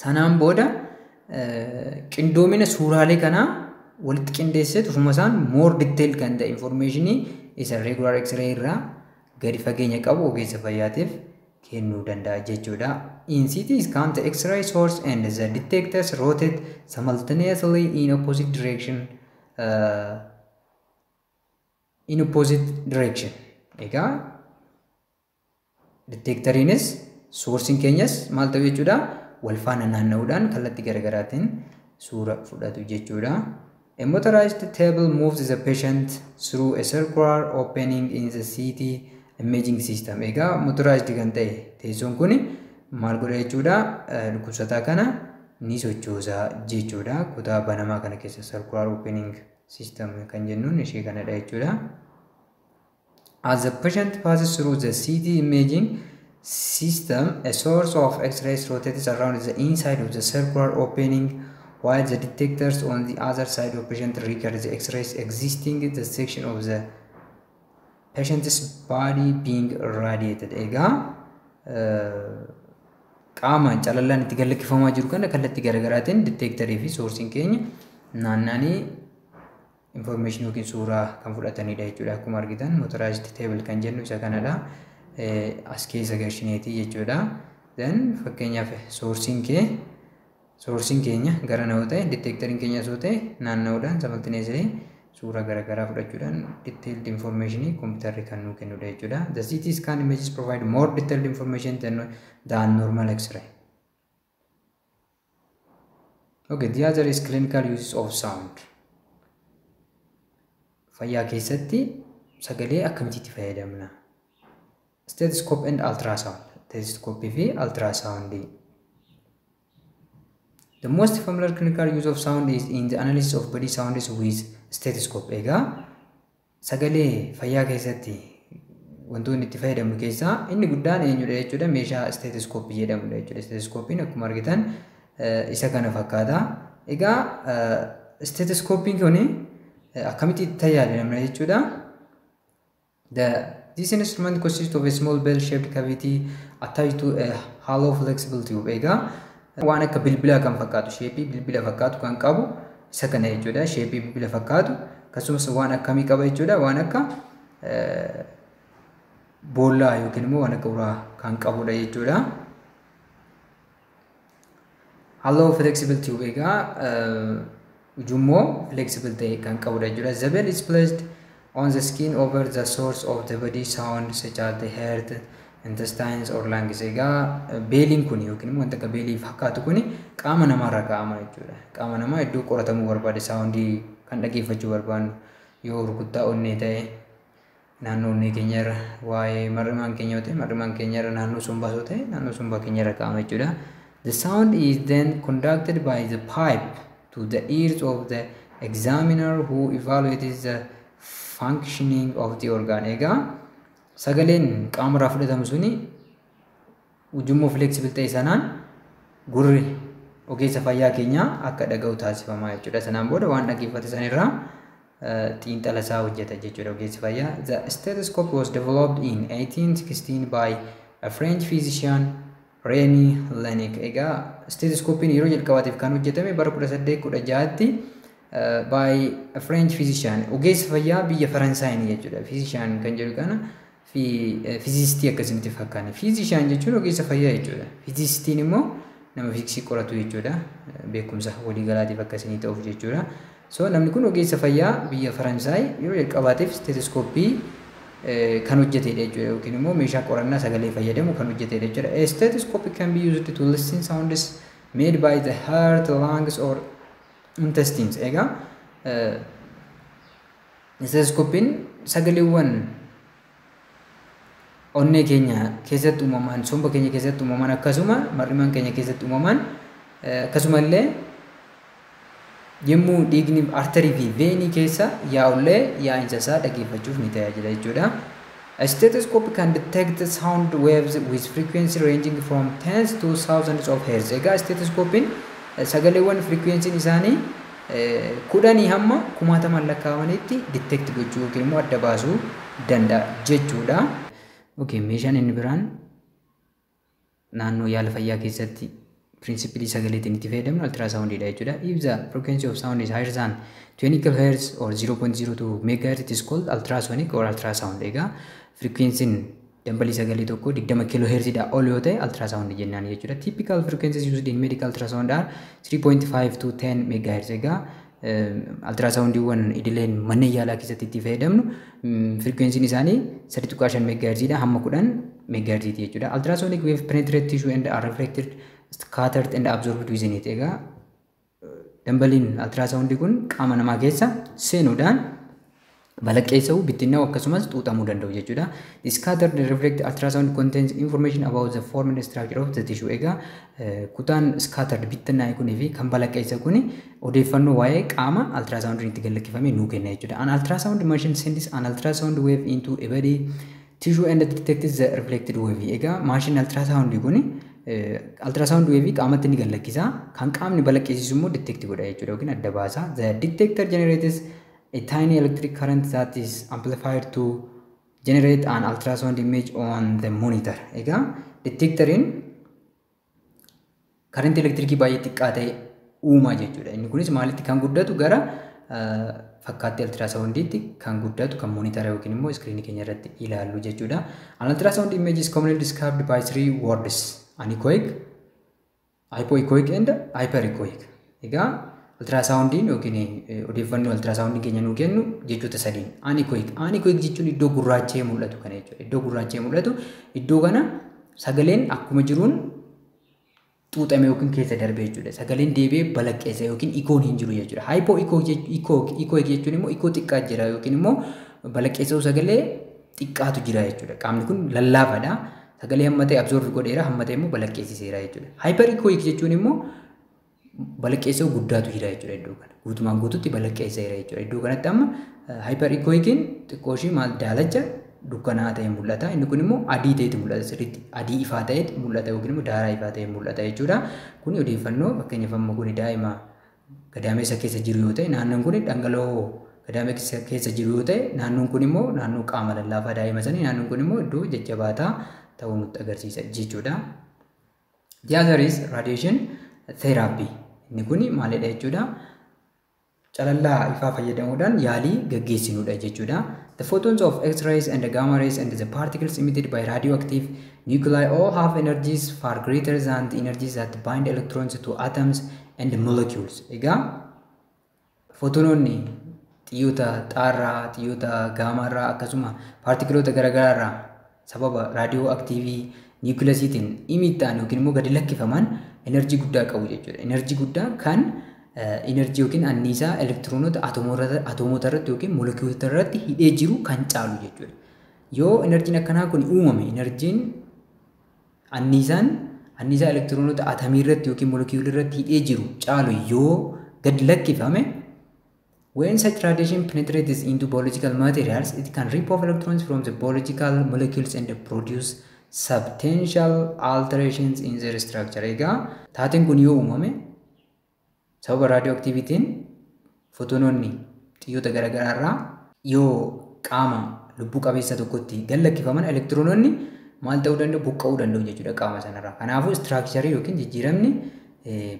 sanaan booda qindoomina suuraalee kanaa walitti qindeessee ofuma isaan more detail kan ta'e informationii isa regular X-ray irraa gadi fageenya qabu ogeessa fayyaatiif kennuu danda'a jechuudha. In CT scan, the X-ray source and the detectors rotate simultaneously in opposite direction. Egaa detectoriinis sourcein keenyas maal ta'u jechuudha? Wal faana naanna'uudhaan kallattii garaagaraatiin suura fudhatu jechuudha. A motorized table moves the patient through a circular opening in the CT imaging system. Egaa motorized kan ta'e teessoon kun maal godha jechuudha? Dhukkubsataa kana ni sochoosa jechuudha. Kutaa banamaa kana keessa circular opening system kan jennuun ishee kanadha jechuudha. As the patient passes through the CT imaging system, a source of X-rays rotates around the inside of the circular opening, while the detectors on the other side of patient record the X-rays existing in the section of the patient's body being radiated. Egaa qaamaan calallaan itti gallakkifamaa jiru kana kallattii garaagaraatiin detectorii fi sourcein keenya naannanii information yookiin suuraa kan fudhatanidha jechuudha. Akkuma argitan motorized table kan jennu isa kanadha. As keessa gashineetii jechuudha. Then fakkeenyaaf sourcein kee soorsiin keenya gara naannoo ta'e detectoriin keenya osoo ta'e naanna'uudhaan sammaltineesee suuraa garaagaraa fudhachuudhaan detailed information computerri kan nuu kennudha jechuudha. The CT scan images provide more detailed information than normal X-ray. Okay, the other is clinical uses of sound. Fayyaa keessatti sagalee akkamitti fayyadamna? Stethoscope and ultrasound. Stethoscope fi ultrasound. The most familiar clinical use of sound is in the analysis of body sounds with stethoscope. Egaa sagalee fayyaa keessatti wantoonni itti fayyadamnu keessaa inni guddaan eenyudha jechuudha? Meeshaa stethoscope jedhamudha jechuudha. Stethoscopein akkuma argitan isa kana fakkaata. Egaa stethoscopein kun akkamitti tajaajila jechuudha? This instrument consists of a small bell-shaped cavity attached to a hollow flexible tube. Egaa waan akka bilbila kan fakkaatu, sheepii bilbila fakkaatu kan qabu isa kana jechuudha. Sheepii bilbila fakkaatu akkasumas waan akkamii qaba jechuudha? Waan akka boollaa yookiin immoo waan akka uraa kan qabudha jechuudha. Hollow flexible tube egaa ujummoo flexible ta'e kan qabudha jechuudha. The bell is placed on the skin over the source of the body sound such as the heart, intestines or lungs. Egaa beeliin kun yookiin immoo wanta akka beelii fakkaatu kun qaama namaarra kaa'ama jechuudha. Qaama namaa iddoo qoratamuu barbaade saawundii kan dhageeffachuu barbaannu yoo rukuttaa onnee ta'e naannoo onnee keenyarra, waa'ee mar'imaan keenya yoo ta'e mar'imaan keenyarra, naannoo sombaa yoo ta'e naannoo sombaa keenyarra kaa'ama jechuudha. The sound is then conducted by the pipe to the ears of the examiner who evaluates the functioning of the organ. Egaa sagaleen qaamarraa fudhatamu suni ujummoo flexible ta'e sanaan gurri ogeessa fayyaa keenyaa akka dhaga'u taasifama jechuudha. Sanaan booda waan dhaggeeffate sanirraa xiinxala isaa hojjeta jechuudha ogeessi fayyaa. The stethoscope was developed in 1816 by a French physician Rémy Laennec. Egaa stethoscopein yeroo jalqabaatiif kan hojjetame bara 1816tti by a French physician, ogeessa fayyaa biyya Faransaayii jechuudha. Physician kan jedhu kana physicist akkasumatti fakkaata. Physician jechuun ogeessa fayyaa jechuudha. Physicist immoo nama fiiziksii qoratu jechuudha. Beekumsa waliigalaatiif akkasii ta'uuf jechuudha. So namni kun ogeessa fayyaa biyya Faransaayii yeroo jalqabaatiif stethoscope kan hojjetedha jechuudha. Yookiin immoo meeshaa qorannaa sagalee fayyadamu kan hojjetedha jechuudha. A stethoscope can be used to listen sounds made by the heart, lungs or intestines. Egaa stethoscopein sagaleewwan onnee keenya keessatti uumaman, somba keenya keessatti uumaman akkasuma mar'imaan keenya keessatti uumaman akkasumallee yommuu dhiigni arterii fi veenii keessa yaa'ullee yaa'insa isaa dhaggeeffachuuf ni tajaajila jechuudha. A stethoscope can detect sound waves with frequency ranging from tens to thousands of hertz. Egaa stethoscopein sagaleewwan frequency'n isaanii kudhanii hamma kumaataman lakkaa'amanitti detect gochuu yookiin immoo adda baasuu danda'a jechuudha. Okay, meeshaan inni biraan naannoo yaala fayyaa keessatti principally sagaleetiin itti fayyadamnu ultrasoundidha jechuudha. If the frequency of sound is higher than 20 kHz or 0.02 MHz, it is called ultrasonic or ultrasound. Egaa frequency'n dambalii sagalee tokko 20 kHz dha ol yoo ta'e ultrasound jennaan jechuudha. Typical frequencies used in medical ultrasound are 3.5 to 10 MHz. Egaa ultrasoundiiwwan idileen manneen yaalaa keessatti itti fayyadamnu frequency'n isaanii 3.5 MHz dha hamma 10 MHz jechuudha. Ultrasonic wave penetrate tissue and are reflected, scattered and absorbed within it. Egaa dambaliin ultrasoundii kun qaama namaa keessa seenuudhaan balaqqeessa'uu, bittinnaa'uu akkasumas xuuxamuu danda'u jechuudha. The scattered and reflected ultrasound contains information about the form and structure of the tissue. Egaa kutaan scattered bittinnaa'e kunii fi kan balaqqeessa kuni odeeffannoo waa'ee qaama ultrasoundiin itti gallakkifame nuu kenna jechuudha. An ultrasound machine sends an ultrasound wave into a body tissue and detects the reflected wave. Egaa maashinii ultrasoundii kuni ultrasound wave qaamatti ni gallakkisa, kan qaamni balaqqeessisu immoo detect godha jechuudha yookiin adda baasa. The detector generates a tiny electric current that is amplified to generate an ultrasound image on the monitor. Egaa detectoriin current electricii baay'ee xiqqaa ta'e uuma jechuudha. Inni kunis maalitti kan guddatu gara fakkaattii ultrasoundiitti kan guddatu kan monitara yookiin immoo iskiriinii keenya irratti ilaallu jechuudha. An ultrasound image is commonly described by three words: anechoic, hypoechoic and hyperechoic. Egaa ultrasoundiin yookiin odeeffannoo ultrasoundii keenya nuu kennu jechoota sadiin. Anechoic jechuun iddoo gurraacha'ee mul'atu kana jechuudha. Iddoo gurraacha'ee mul'atu iddoo kana sagaleen akkuma jiruun xuuxame yookiin keessa darbee jechuudha. Sagaleen deebi'ee balaqqeessa yookiin ikoon hin jiru jechuudha. Hypoechoic jechuun immoo ikoo xiqqaa jira yookiin immoo balaqqeessuu sagalee xiqqaatu jira jechuudha. Qaamni kun lallaafadha. Sagalee hamma ta'e absorb godheera, hamma ta'e immoo balaqqeessiseera jechuudha. Hyperechoic jechuun immoo balaqqeessuu guddaatu jira jechuudha iddoo kana. Guutumaan guutuutti balaqqeesseera jechuudha. Iddoo kanatti amma hyperechoicin xiqqoo ishii maal daalacha dukkanaa ta'e mul'ata. Inni kun immoo adii ta'etu mul'ata sirriitti. Adii ifaa ta'etu mul'ata yookiin immoo daaraa ifaa ta'e mul'ata jechuudha. Kun odeeffannoo fakkeenyaaf amma kun daa'ima gadaameessa keessa jiru yoo ta'e, naannoon kun dhangala'oo gadaameessa keessa jiru yoo ta'e, naannoon kun immoo naannoo qaama lallaafaa daa'ima sanii, naannoon kun immoo iddoo jajjabaataa ta'uu nutti agarsiisa jechuudha. The other is radiation therapy. Inni kun maalidha jechuudha? Calallaa ifaa fayyadamuudhaan yaalii gaggeessinudha jechuudha. The photons of X-rays and the gamma rays and the particles emitted by radioactive nuclei all have energies far greater than the energies that bind electrons to atoms and molecules. Egaa fotonoonni xiyyoota xaarraa, xiyyoota gaamaarraa akkasuma paartikiloota garaagaraarraa sababa raadiyooaktiivii niwukileesiitiin imitaan yookiin immoo gadi lakkifaman enerjii guddaa qabu jechuudha. Enerjii guddaa kan enerjii yookiin anniisaa elektiroonota atoomoota irratti yookiin moolekiyuulota irratti hidhee jiru kan caalu jechuudha. Yoo enerjiin akkanaa kun uumame, enerjiin anniisaa elektiroonota atomii irratti yookiin moolekiyuulii irratti hidhee jiru caalu yoo gadi lakkifame, when such radiation penetrates into biological materials, it can rip off electrons from the biological molecules and produce substantial alterations in their structure. Egaa taateen kun yoo uumame sababa raadiyooaktiivitiin fotonoonni xiyyoota garaagaraarraa yoo qaama lubbuu qabeessa tokkotti gad lakkifaman elektiroononni maal ta'uu danda'u? Buqqa'uu danda'u jechuudha qaama sanarraa. Kanaafuu istiraakcharii yookiin jijjiiramni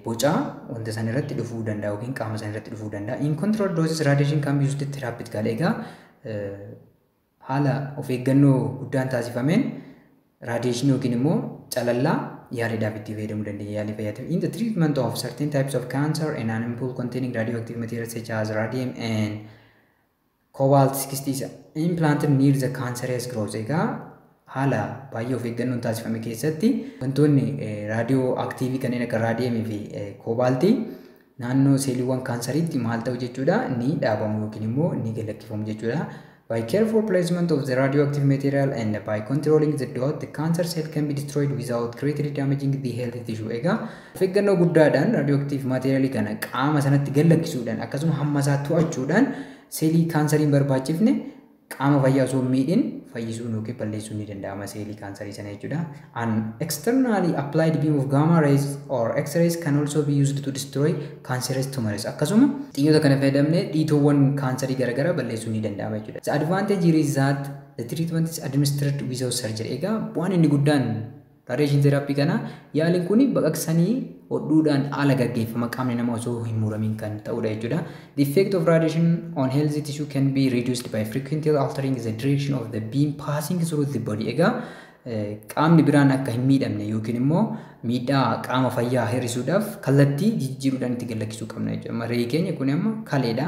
bocaa wanta san irratti dhufuu danda'a yookiin qaama san irratti dhufuu danda'a. In control doses radiation can be used therapeutically. Egaa haala of eeggannoo guddaan taasifameen radiation yookiin immoo calallaa yaaliidhaaf itti fayyadamuu dandeenya. Yaalii fayyadamu. In the treatment of certain types of cancer and animal containing radioactive materials such as radium and cobalt-60 is implanted near the cancerous growth. Egaa haala baay'ee of eeggannoon taasifame keessatti wantoonni raadiyoo aktiivii kanneen akka raadiyemii fi koobaaltii naannoo seeliiwwan kaansariitti maal ta'u jechuudha? Ni dhaabamu yookiin immoo ni gad lakkifamu jechuudha. By careful placement of the radioactive material and by controlling the dose, the cancer cell can be destroyed without greatly damaging the healthy tissue. Egaa of eeggannoo guddaadhaan radioactive materialii kana qaama sanatti gad lakkisuudhaan akkasuma hamma isaa to'achuudhaan seelii kaansariin barbaachifne qaama fayyaa osoo miidhin fayyisuun yookiin balleessuun ni danda'ama seelii kaansarii sana jechuudha. An externally applied beam of gamma rays or X-rays can also be used to destroy cancerous tumors. Akkasuma xiyyoota kana fayyadamnee dhiitoowwan kaansarii garaagaraa balleessuun ni danda'ama jechuudha. The advantage here is that the treatment is administered without surgery. Egaa bu'aan inni guddaan radiation therapy kana yaaliin kun baqaqsanii hodhuudhaan haala gaggeeffama qaamni namaa osoo hin muramiin kan ta'udha jechuudha. The effect of radiation on healthy tissue can be reduced by frequently altering the direction of the beam passing through the body. Egaa qaamni biraan akka hin miidhamne yookiin immoo miidhaa qaama fayyaa hir'isuudhaaf kallattii jijjiiruudhaan itti gad lakkisuu qabna jechuudha. Maree keenya kun amma kaleedha.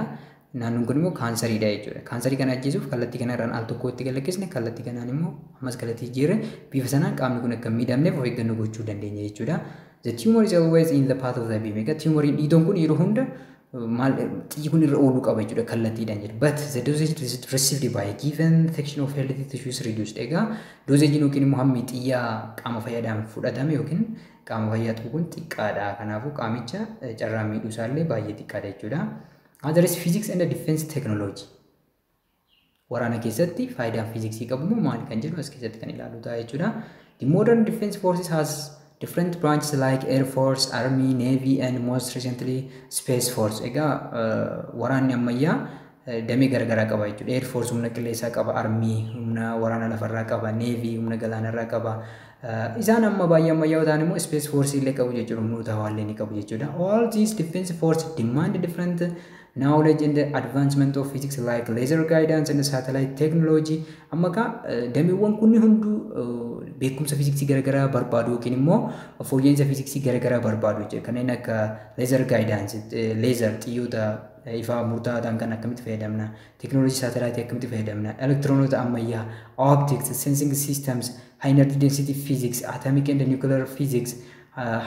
Naannoon kun immoo kaansariidha jechuudha. Kaansarii kana ajjeesuuf kallattii kanarraan al tokkotti gad lakkisne, kallattii kanaan immoo ammas kallattii jijjiirre bifa sanaan qaamni kun akka hin miidhamneef of eeggannoo gochuu dandeenya jechuudha. The tumor is always in the path of the beam. Egaa tumoriin dhiitoon kun yeroo hunda xiyyi kun irra ooluu qaba jechuudha kallattiidhaan jedhu. But the dosage received by a given section of healthy tissue is reduced. Egaa doozeejiin yookiin immoo hammi xiyyaa qaama fayyaadhaan fudhatame yookiin qaama fayyaa tuqu kun xiqqaadha. Kanaafuu qaamicha carraa miidhuu isaallee baay'ee xiqqaadha jechuudha. Other is physics and defense technology. Waraana keessatti faayidaan fiiziksii qabu moo maali kan jedhu as keessatti kan ilaalu ta'a jechuudha. The modern defense forces has different branches like Air Force, Army, Navy and most recently Space Force. Egaa waraanni ammayyaa damee garaagaraa qaba jechuudha. Air Force humna qilleensaa qaba, Army humna waraana lafarraa qaba, Navy humna galaanarraa qaba. Isaan amma baay'ee ammayyaa ta'an immoo Space Force illee qabu jechuudha. Humnoota hawaallee ni qabu jechuudha. All these defense forces demand different knowledge and the advancement of physics like laser guidance and satellite technology. Amma ka dameewwan kunni hundu beekumsa fiiziksii garagaraa barbaadu yookiin immoo fooyya'insa fiiziksii garagaraa barbaadu jechuudha. Kanneen akka laser guidance, laser xiyyoota ifaa murtaa'aadhaan kan akkamitti fayyadamna, teknoolojii saatalaayitii akkamitti fayyadamna, elektiroonota ammayyaa, optics, sensing systems, high energy density physics, atomic and nuclear physics,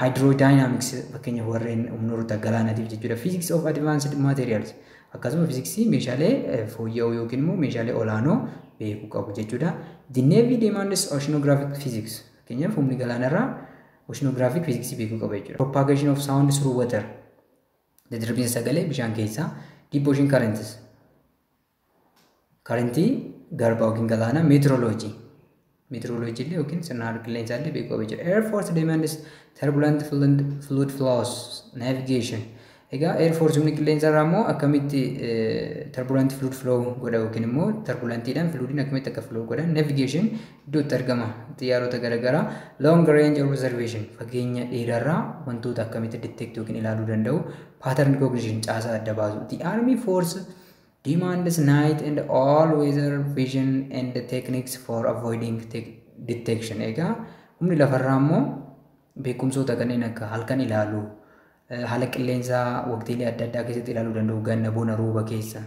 hydrodynamics fakkeenya warreen humnoota galaanaatiif jechuudha. Physics of advanced materials akkasuma fiiziksii meeshaalee fooyya'oo yookiin immoo meeshaalee olaanoo beekuu qabu jechuudha. The Navy demands oceanographic physics fakkeenyaaf humni galaanarraa oceanographic physics beekuu qaba jechuudha. Propagation of sound through water daddarbiinsa sagalee bishaan keessaa. Deep ocean currents currentii garba yookiin galaana. Meteorology illee yookiin sirna qilleensaa illee beekuu qaba jechuudha. Air Force demands turbulent fluid flows navigation. Egaa Air Force humni qilleensarraa immoo akkamitti turbulent fluid flow godha yookiin immoo turbulentiidhaan fluidiin akkamitti akka flow godha. Navigation iddootti argama xiyyaarota garaagaraa. Long range observation fageenya dheeraarraa wantoota akkamitti detect yookiin ilaaluu danda'u. Pattern recognition caasaa adda baasu. The Army Force demands night and all weather vision and techniques for avoiding detection. Egaa humni lafarraa immoo beekumsoota kanneen akka halkan ilaaluu, haala qilleensaa waqtiilee adda addaa keessatti ilaaluu danda'u, ganna, bona, rooba keessa.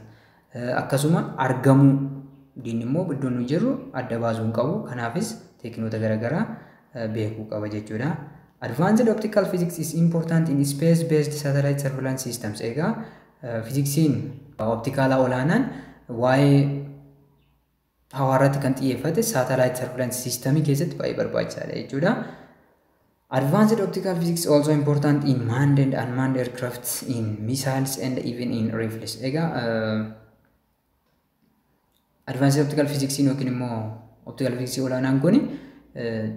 Akkasuma argamuu diinni immoo iddoo nu jirru adda baasuu hin qabu. Kanaafis teekinoota garaagaraa beekuu qaba jechuudha. Advanced optical physics is important in space-based satellite surveillance systems. Egaa fiiziksiin optikaalaa olaanaan waa'ee hawaarratti kan xiyyeeffate satellite surveillance system keessatti baay'ee barbaachisaadha jechuudha. Advanced optical physics also important in manned and unmanned aircraft, in missiles and even in rifles. Egaa advanced optical physics yookiin immoo optical physics olaanaan kun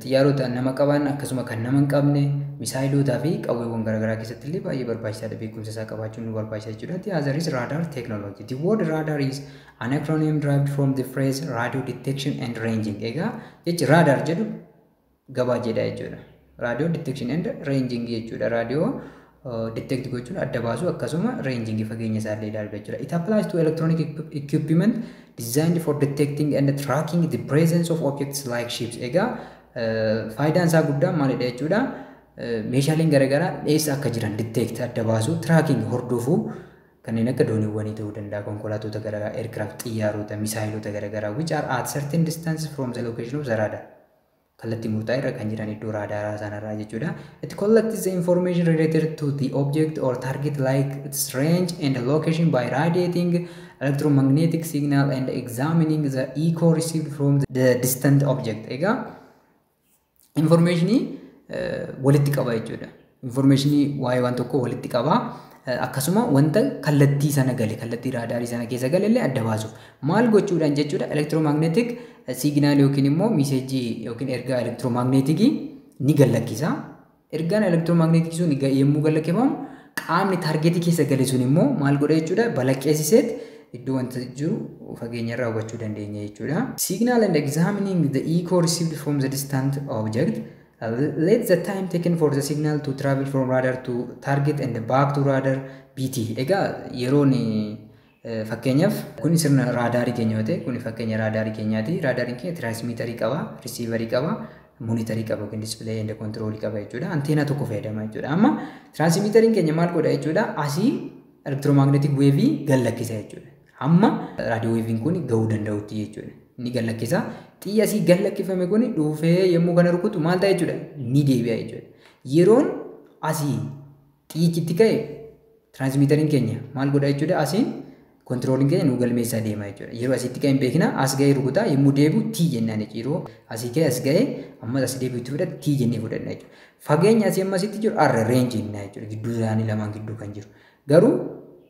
xiyyaarota nama qaban akkasuma kan nama hin qabne misaayilotaa fi qawweewwan garaagaraa keessatti illee baay'ee barbaachisaadha. Beekumsa isaa qabaachuun nu barbaachisa jechuudha. The other is radar technology. The word radar is an acronym derived from the phrase radio detection and ranging. Egaa jechi radar jedhu gabaa jedha jechuudha. Radio detection and ranging jechuudha. Radio detect gochuun adda baasu akkasuma ranging fageenya isaa illee ilaalu jechuudha. It applies to electronic equipment designed for detecting and tracking the presence of objects like ships. Egaa faayidaan isaa guddaa maalidha jechuudha. Meeshaaleen garaagaraa eessa akka jiran detect adda baasu, tracking hordofuu kanneen akka dooniiwwanii ta'uu danda'a, konkolaattota garaagaraa, aircraft, xiyyaarota, misaayilota garaagaraa which are at certain distance from the location of the radar. Kallattii murtaa'e irra kan jiran iddoo raadaaraa sanarraa jechuudha. It collects the information related to the object or target like its range and location by radiating electromagnetic signal and examining the echo received from the distant object. Egaa informationii walitti qaba jechuudha. Informationii waa'ee waan tokkoo walitti qaba. Akkasuma wanta kallattii sana gale, kallattii raadaarii sana keessa gale illee adda baasuuf maal gochuudhaan jechuudha. Electromagnetic signal yookiin immoo meseejii yookiin ergaa electromagnetikii ni gallakkisa. Ergaan electromagnetikii sun yommuu gallakkifamu qaamni taargetii keessa gale sun immoo maal godha jechuudha. Balaqqeessiseet iddoo wanta jiru fageenya irraa hubachuu dandeenya jechuudha. Signal and examining the echo received from the distant object. Let the time taken for the signal to travel from radar to target and back to radar BT. Egaa yeroon fakkeenyaaf kun sirna raadaarii keenya yoo ta'e kun fakkeenya raadaarii keenyaati. Raadaariin keenya tiraansmiitarii qaba, risiivarii qaba, monitarii qaba yookiin displee and control qaba jechuudha. Anteenaa tokko fayyadama jechuudha. Amma tiraansmiitariin keenya maal godha jechuudha. Asii electromagnetic wave gallakkisa jechuudha. Amma raadiyoo weeviin kun gahuu danda'utti jechuudha. Ni gallakkisa. Xiyya asii gallakkifame kun dhufee yommuu kana rukutu maal ta'a jechuudha. Ni deebi'a jechuudha. Yeroon asii xiyyichitti ka'e tiraansmiitariin keenya maal godha jechuudha. Asiin kontirooliin keenya nu galmeessaa deema jechuudha. Yeroo asitti ka'e hin beekna as ga'ee rukutaa yommuu deebi'u T jennaan jechuudha. Yeroo asii ka'e as ga'e ammas as deebi'utti fudhata T jennee fudhanna jechuudha. Fageenya asii ammasitti jiru arra reenjii jennaa jechuudha. Gidduu isaanii lamaan gidduu kan jiru. Garuu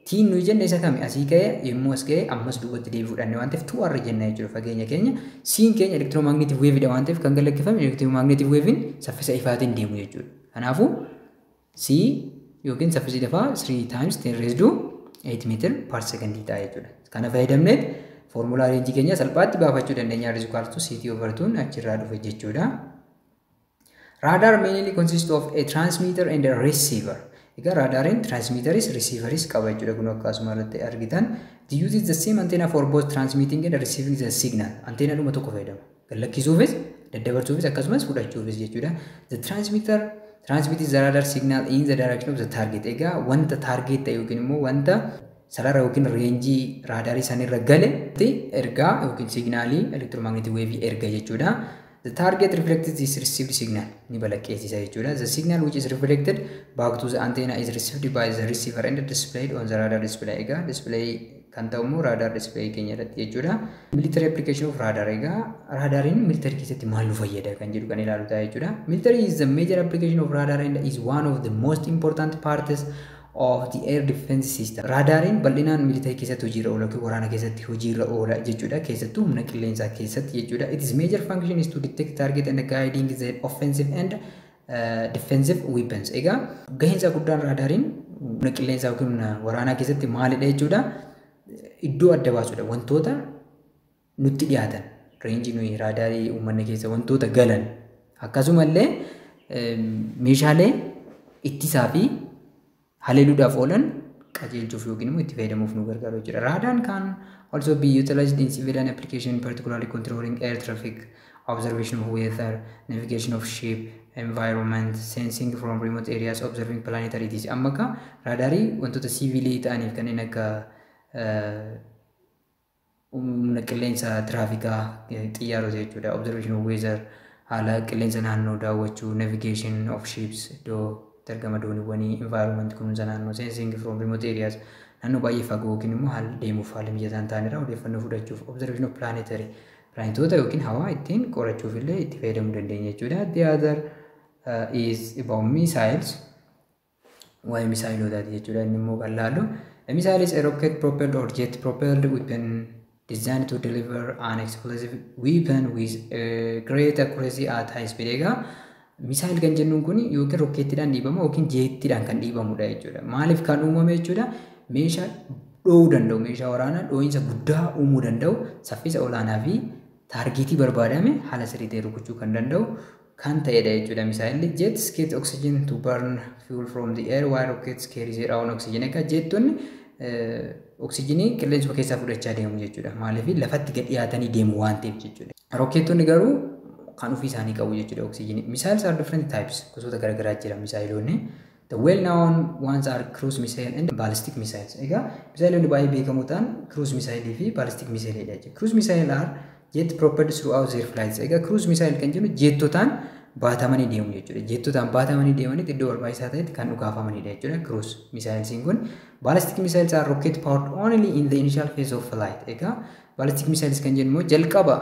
Tiin nuyi jenne isa kami asii ka'e yommuu as ga'e ammas duubatti deebi'uu fudhanne waan ta'eef 2R jenna jechuudha fageenya keenya. Siin keenya elektiromagneetik weevidha waan ta'eef kan gallakkifame elektiromagneetik weeviin saffisa ifaatiin deemu jechuudha. Kanaafuu C yookiin saffisi lafaa 3 times 10 raised to 8 meter per second ta'a jechuudha. Kana fayyadamneet foormulaa reenjii keenya salphaatti baafachuu dandeenya. Rizqaaltu CT over 2 achirraa dhufe jechuudha. Radar mainly consists of a transmitter and a receiver. Egaa raadaariin transmitteris receiveris qaba jechuudha kun akkasuma irratti argitan. It uses the same antenna for both transmitting and receiving the signal. Antenna dhuma tokko fayyadama. Gallakkisuufis daddabarsuufis akkasumas fudhachuufis jechuudha. The transmitter transmits the radar signal in the direction of the target. Egaa wanta target ta'e yookiin immoo wanta sarara yookiin reenjii raadaarii sanirra gale ergaa yookiin signaalii electromagnetic wave erga jechuudha. The target reflects this received signal. Ni balaqqeessisa jechuudha. The signal which is reflected back to the antenna is received by the receiver and displayed on the radar display. Egaa display kan ta'u immoo radar display keenya irratti jechuudha. Military application of radar. Egaa raadaariin military keessatti maal nu fayyada kan jedhu kan ilaalu ta'a jechuudha. Military is the major application of radar and is one of the most important parts of the air defense system. Raadaariin bal'inaan military keessatti hojiirra oola yookiin waraana keessatti hojiirra oola jechuudha. Keessattuu humna qilleensaa keessatti jechuudha. Its major function is to detect target and guiding the offensive and defensive weapons. Egaa gaheensa guddaan raadaariin humna qilleensaa yookiin humna waraanaa keessatti maalidha jechuudha. Iddoo adda baasuudha. Wantoota nutti dhiyaatan reenjii nuyi raadaarii uummanni keessa wantoota galan akkasumallee meeshaalee ittisaa fi haleeluudhaaf oolan qajeelchuuf yookiin immoo itti fayyadamuuf nu gargaaru jechuudha. Raadaan can also be utilized in civilian application, particularly controlling air traffic, observation of weather, navigation of ship, environment, sensing from remote areas, observing planetary disk. Amma ka raadaarii wantoota siviilii ta'aniif kanneen akka humna qilleensa tiraafikaa xiyyaarota jechuudha. Observation of weather, haala qilleensa naannoo daawwachuu, navigation of ships, iddoo tergama dooniiwwanii, environment kunuunsa naannoo, sensing from remote areas, naannoo baay'ee fagoo yookiin immoo haala deemuuf haala mijataan ta'an irraa odeeffannoo fudhachuuf, observation of planetary, plaanetoota yookiin hawaa ittiin qorachuuf illee itti fayyadamuu dandeenya jechuudha. The other is about missiles. Waa'ee misaayilotaati jechuudha inni immoo kan laallu. A missile is a rocket propelled or jet propelled weapon designed to deliver an explosive weapon with great accuracy at high speed. Egaa misaayil kan jennuun kun yookiin rokkeettiidhaan dhiibama yookiin jeettiidhaan kan dhiibamudha jechuudha. Maaliif kan uumame jechuudha? Meeshaa dhoowuu danda'u, meeshaa waraanaa dhoohinsa guddaa uumuu danda'u, saffisa olaanaa fi taargeetii barbaadame haala sirrii ta'e rukuchuu kan danda'u kan ta'edha jechuudha. Misaayilli jets get oxygen to burn fuel from the air while rockets carry their own oxygen. Egaa jeettonni oksijiinii qilleensuma keessaa fudhachaa deemu jechuudha. Maaliif lafatti gad dhiyaatanii deemu waan ta'eef jechuudha. Rokkeettonni garuu kan ofii isaanii qabu jechuudha oksijiinii. Missiles are different types. Gosoota garaagaraa jira misaayiloonni. The well-known ones are cruise missile and ballistic missiles. Egaa misaayiloonni baay'ee beekamoo ta'an cruise missile fi ballistic missile jechuudha. Cruise missile are jet propelled throughout their flights. Egaa cruise missile kan jennu jettotaan baatamanii deemu jechuudha. Jettotaan baatamanii deemanii iddoo barbaachisaa ta'etti kan dhukaafamanidha jechuudha. Cruise missiles kun ballistic missiles are rocket powered only in the initial phase of flight. Egaa ballistic missiles kan jennu jalqaba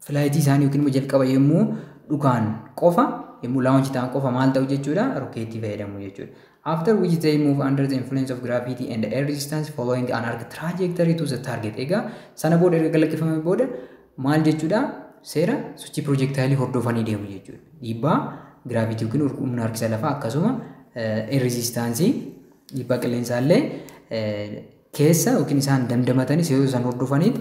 flight isaanii yookiin immoo jalqaba yommuu dhukaan qofa yommuu launch ta'an qofa maal ta'u jechuudha rokkeettii fayyadamu jechuudha. After which they move under the influence of gravity and air resistance following an arc trajectory to the target. Egaa sana booda erga lakkifamee booda maal jechuudha seera sochii projectile hordofanii deemu jechuudha. Dhiibbaa gravity yookiin humna harkisa lafaa akkasuma air resistance dhiibbaa qilleensaallee keessa yookiin isaan damdamatanii seerota isaan hordofaniit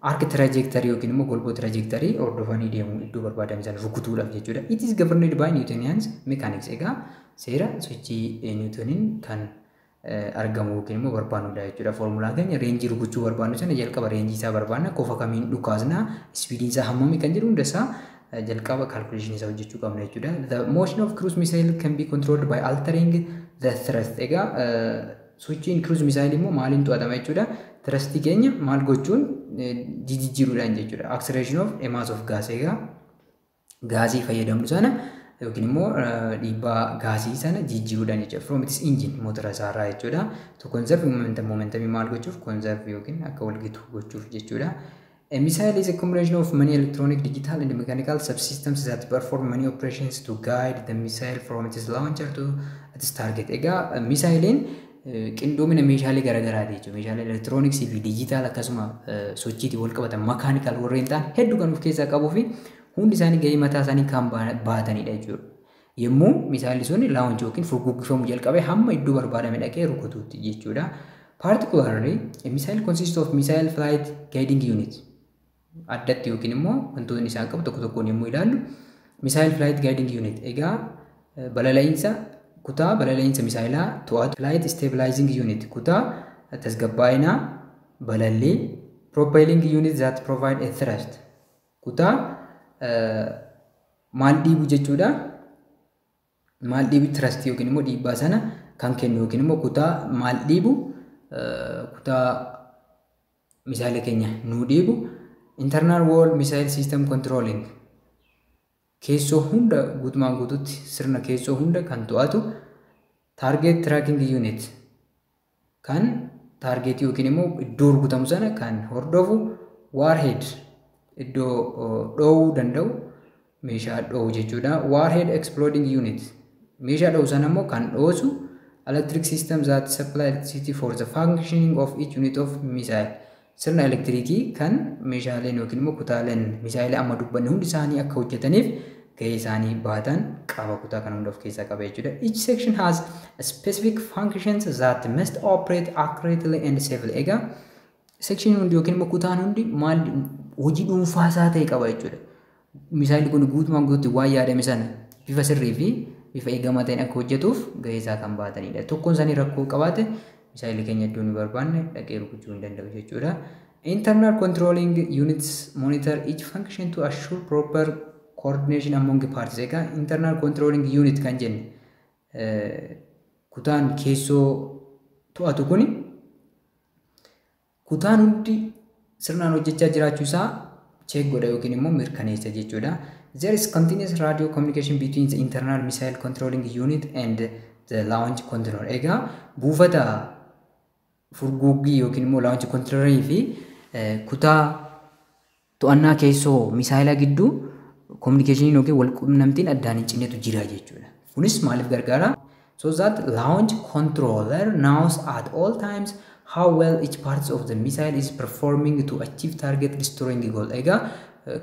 arc trajectory yookiin immoo golboo trajectory hordofanii deemu iddoo barbaadame sana rukutuudhaaf jechuudha. It is governed by Newtonian mechanics. Egaa seera sochii Newtoniin kan argamu yookiin immoo barbaannudha jechuudha. Foormulaa keenya reenjii rukuchuu barbaannu sana jalqaba reenjii isaa barbaanna qofa kamiin dhukaasna speediin isaa hammami kan jedhu hunda isaa jalqaba calculation isaa hojjechuu qabna jechuudha. The motion of cruise missile can be controlled by altering the thrust. Egaa sochiin cruise missile immoo maaliin to'atama jechuudha. Thrustii keenya maal gochuun jijjiiruudhaan jechuudha. Acceleration of a mass of gas. Egaa gaasii fayyadamnu sana yookiin immoo dhiibbaa gaasii sana jijjiiruudhaan jechuudha. From its engine motora isaarraa jechuudha. To conserve momentum maal gochuuf conserve yookiin akka walgitu gochuuf jechuudha. A missile is a combination of many electronic, digital and mechanical subsystems that perform many operations to guide the missile from its launcher to its target. Egaa misaayiliin qindoomina meeshaalee garaagaraati jechuudha. Meeshaalee elektirooniksii fi diijitaal akkasuma sochiitii wal qabatan makaanikal warreen ta'an hedduu kan of keessaa qabuu fi hundi isaanii gahee mataa isaanii kan baatanidha jechuudha. Yommuu misaayilli sun laawunchi yookiin furguggifamu jalqabee hamma iddoo barbaadame dhaqee rukutuutti jechuudha. Particularly, a missile consists of missile flight guiding unit. Addatti yookiin immoo wantoonni isaan qabu tokko tokkoon yommuu ilaallu missile flight guiding unit. Egaa balali'iinsa kutaa balaliinsa misaayilaa to'atu. Flight stabilizing unit kutaa tasgabbaa'inaa balallii. Propelling unit that provide a thrust kutaa maal dhiibu jechuudha. Maal dhiibu thrust yookiin immoo dhiibbaa sana kan kennu yookiin immoo kutaa maal dhiibu kutaa misaayila keenya nuu dhiibu. Internal wall missile system controlling keessoo hunda guutumaan guututti sirna keessoo hunda kan to'atu. Target tracking unit kan target yookiin immoo iddoo rukutamu sana kan hordofu. Warhead iddoo dhoowuu danda'u meeshaa dhoowuu jechuudha. Warhead exploding unit meeshaa dhoowuu sana immoo kan dhoosu. Electric systems that supply electricity for the functioning of each unit of missile sirna elektirikii kan meeshaaleen yookiin immoo kutaaleen misaayila amma dubbanne hundi isaanii akka hojjetaniif gahee isaanii baatan qaba. Kutaa kan hunda of keessaa qaba jechuudha. Each section has specific functions that must operate accurately and safely. Egaa section hundi yookiin immoo kutaan hundi maal hojii dhuunfaasaa ta'e qaba jechuudha. Misaayilli kun guutumaan guutuutti waan yaadame sana bifa sirrii fi bifa eegamaa ta'een akka hojjetuuf gahee isaa kan baatanidha. Tokkoon isaanii rakkoo qabaate misaayilli keenya iddoo nu barbaanne dhaqee rukuchuu hin danda'u jechuudha. Internal controlling units monitor each function to assure proper coordination among parties. Egaa internal controlling unit kan jenne kutaan keessoo to'atu kuni kutaan hundi sirnaan hojjechaa jiraachuu isaa check godha yookiin immoo mirkaneessa jechuudha. There is continuous radio communication between the internal missile controlling unit and the launch controller. Egaa buufata furguggii yookiin immoo launch controllerii fi kutaa to'annaa keessoo misaayilaa gidduu communication yookiin wal quunnamtiin addaan hin cinnetu jira jechuudha. Kunis maaliif gargaara? So that launch controller knows at all times how well each part of the missile is performing to achieve target destroying goal. Egaa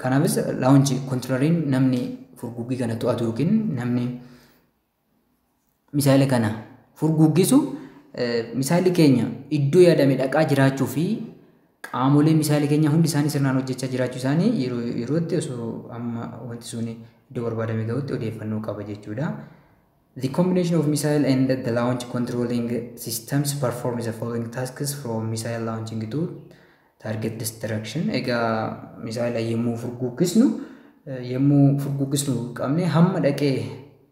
kanaafis launch controlleriin namni furguggii kana to'atu yookiin namni misaayila kana furguggisu misaayilli keenya iddoo yaadame dhaqaa jiraachuu fi qaamolee misaayilli keenya hundi isaanii sirnaan hojjechaa jiraachuu isaanii yerootti osoo amma wanti sun iddoo barbaadame gahutti odeeffannoo qaba jechuudha. The combination of missile and the launch controlling systems perform the following tasks from missile launching to target destruction. Egaa misaayila yemmuu furguggisnu qabne hamma dhaqee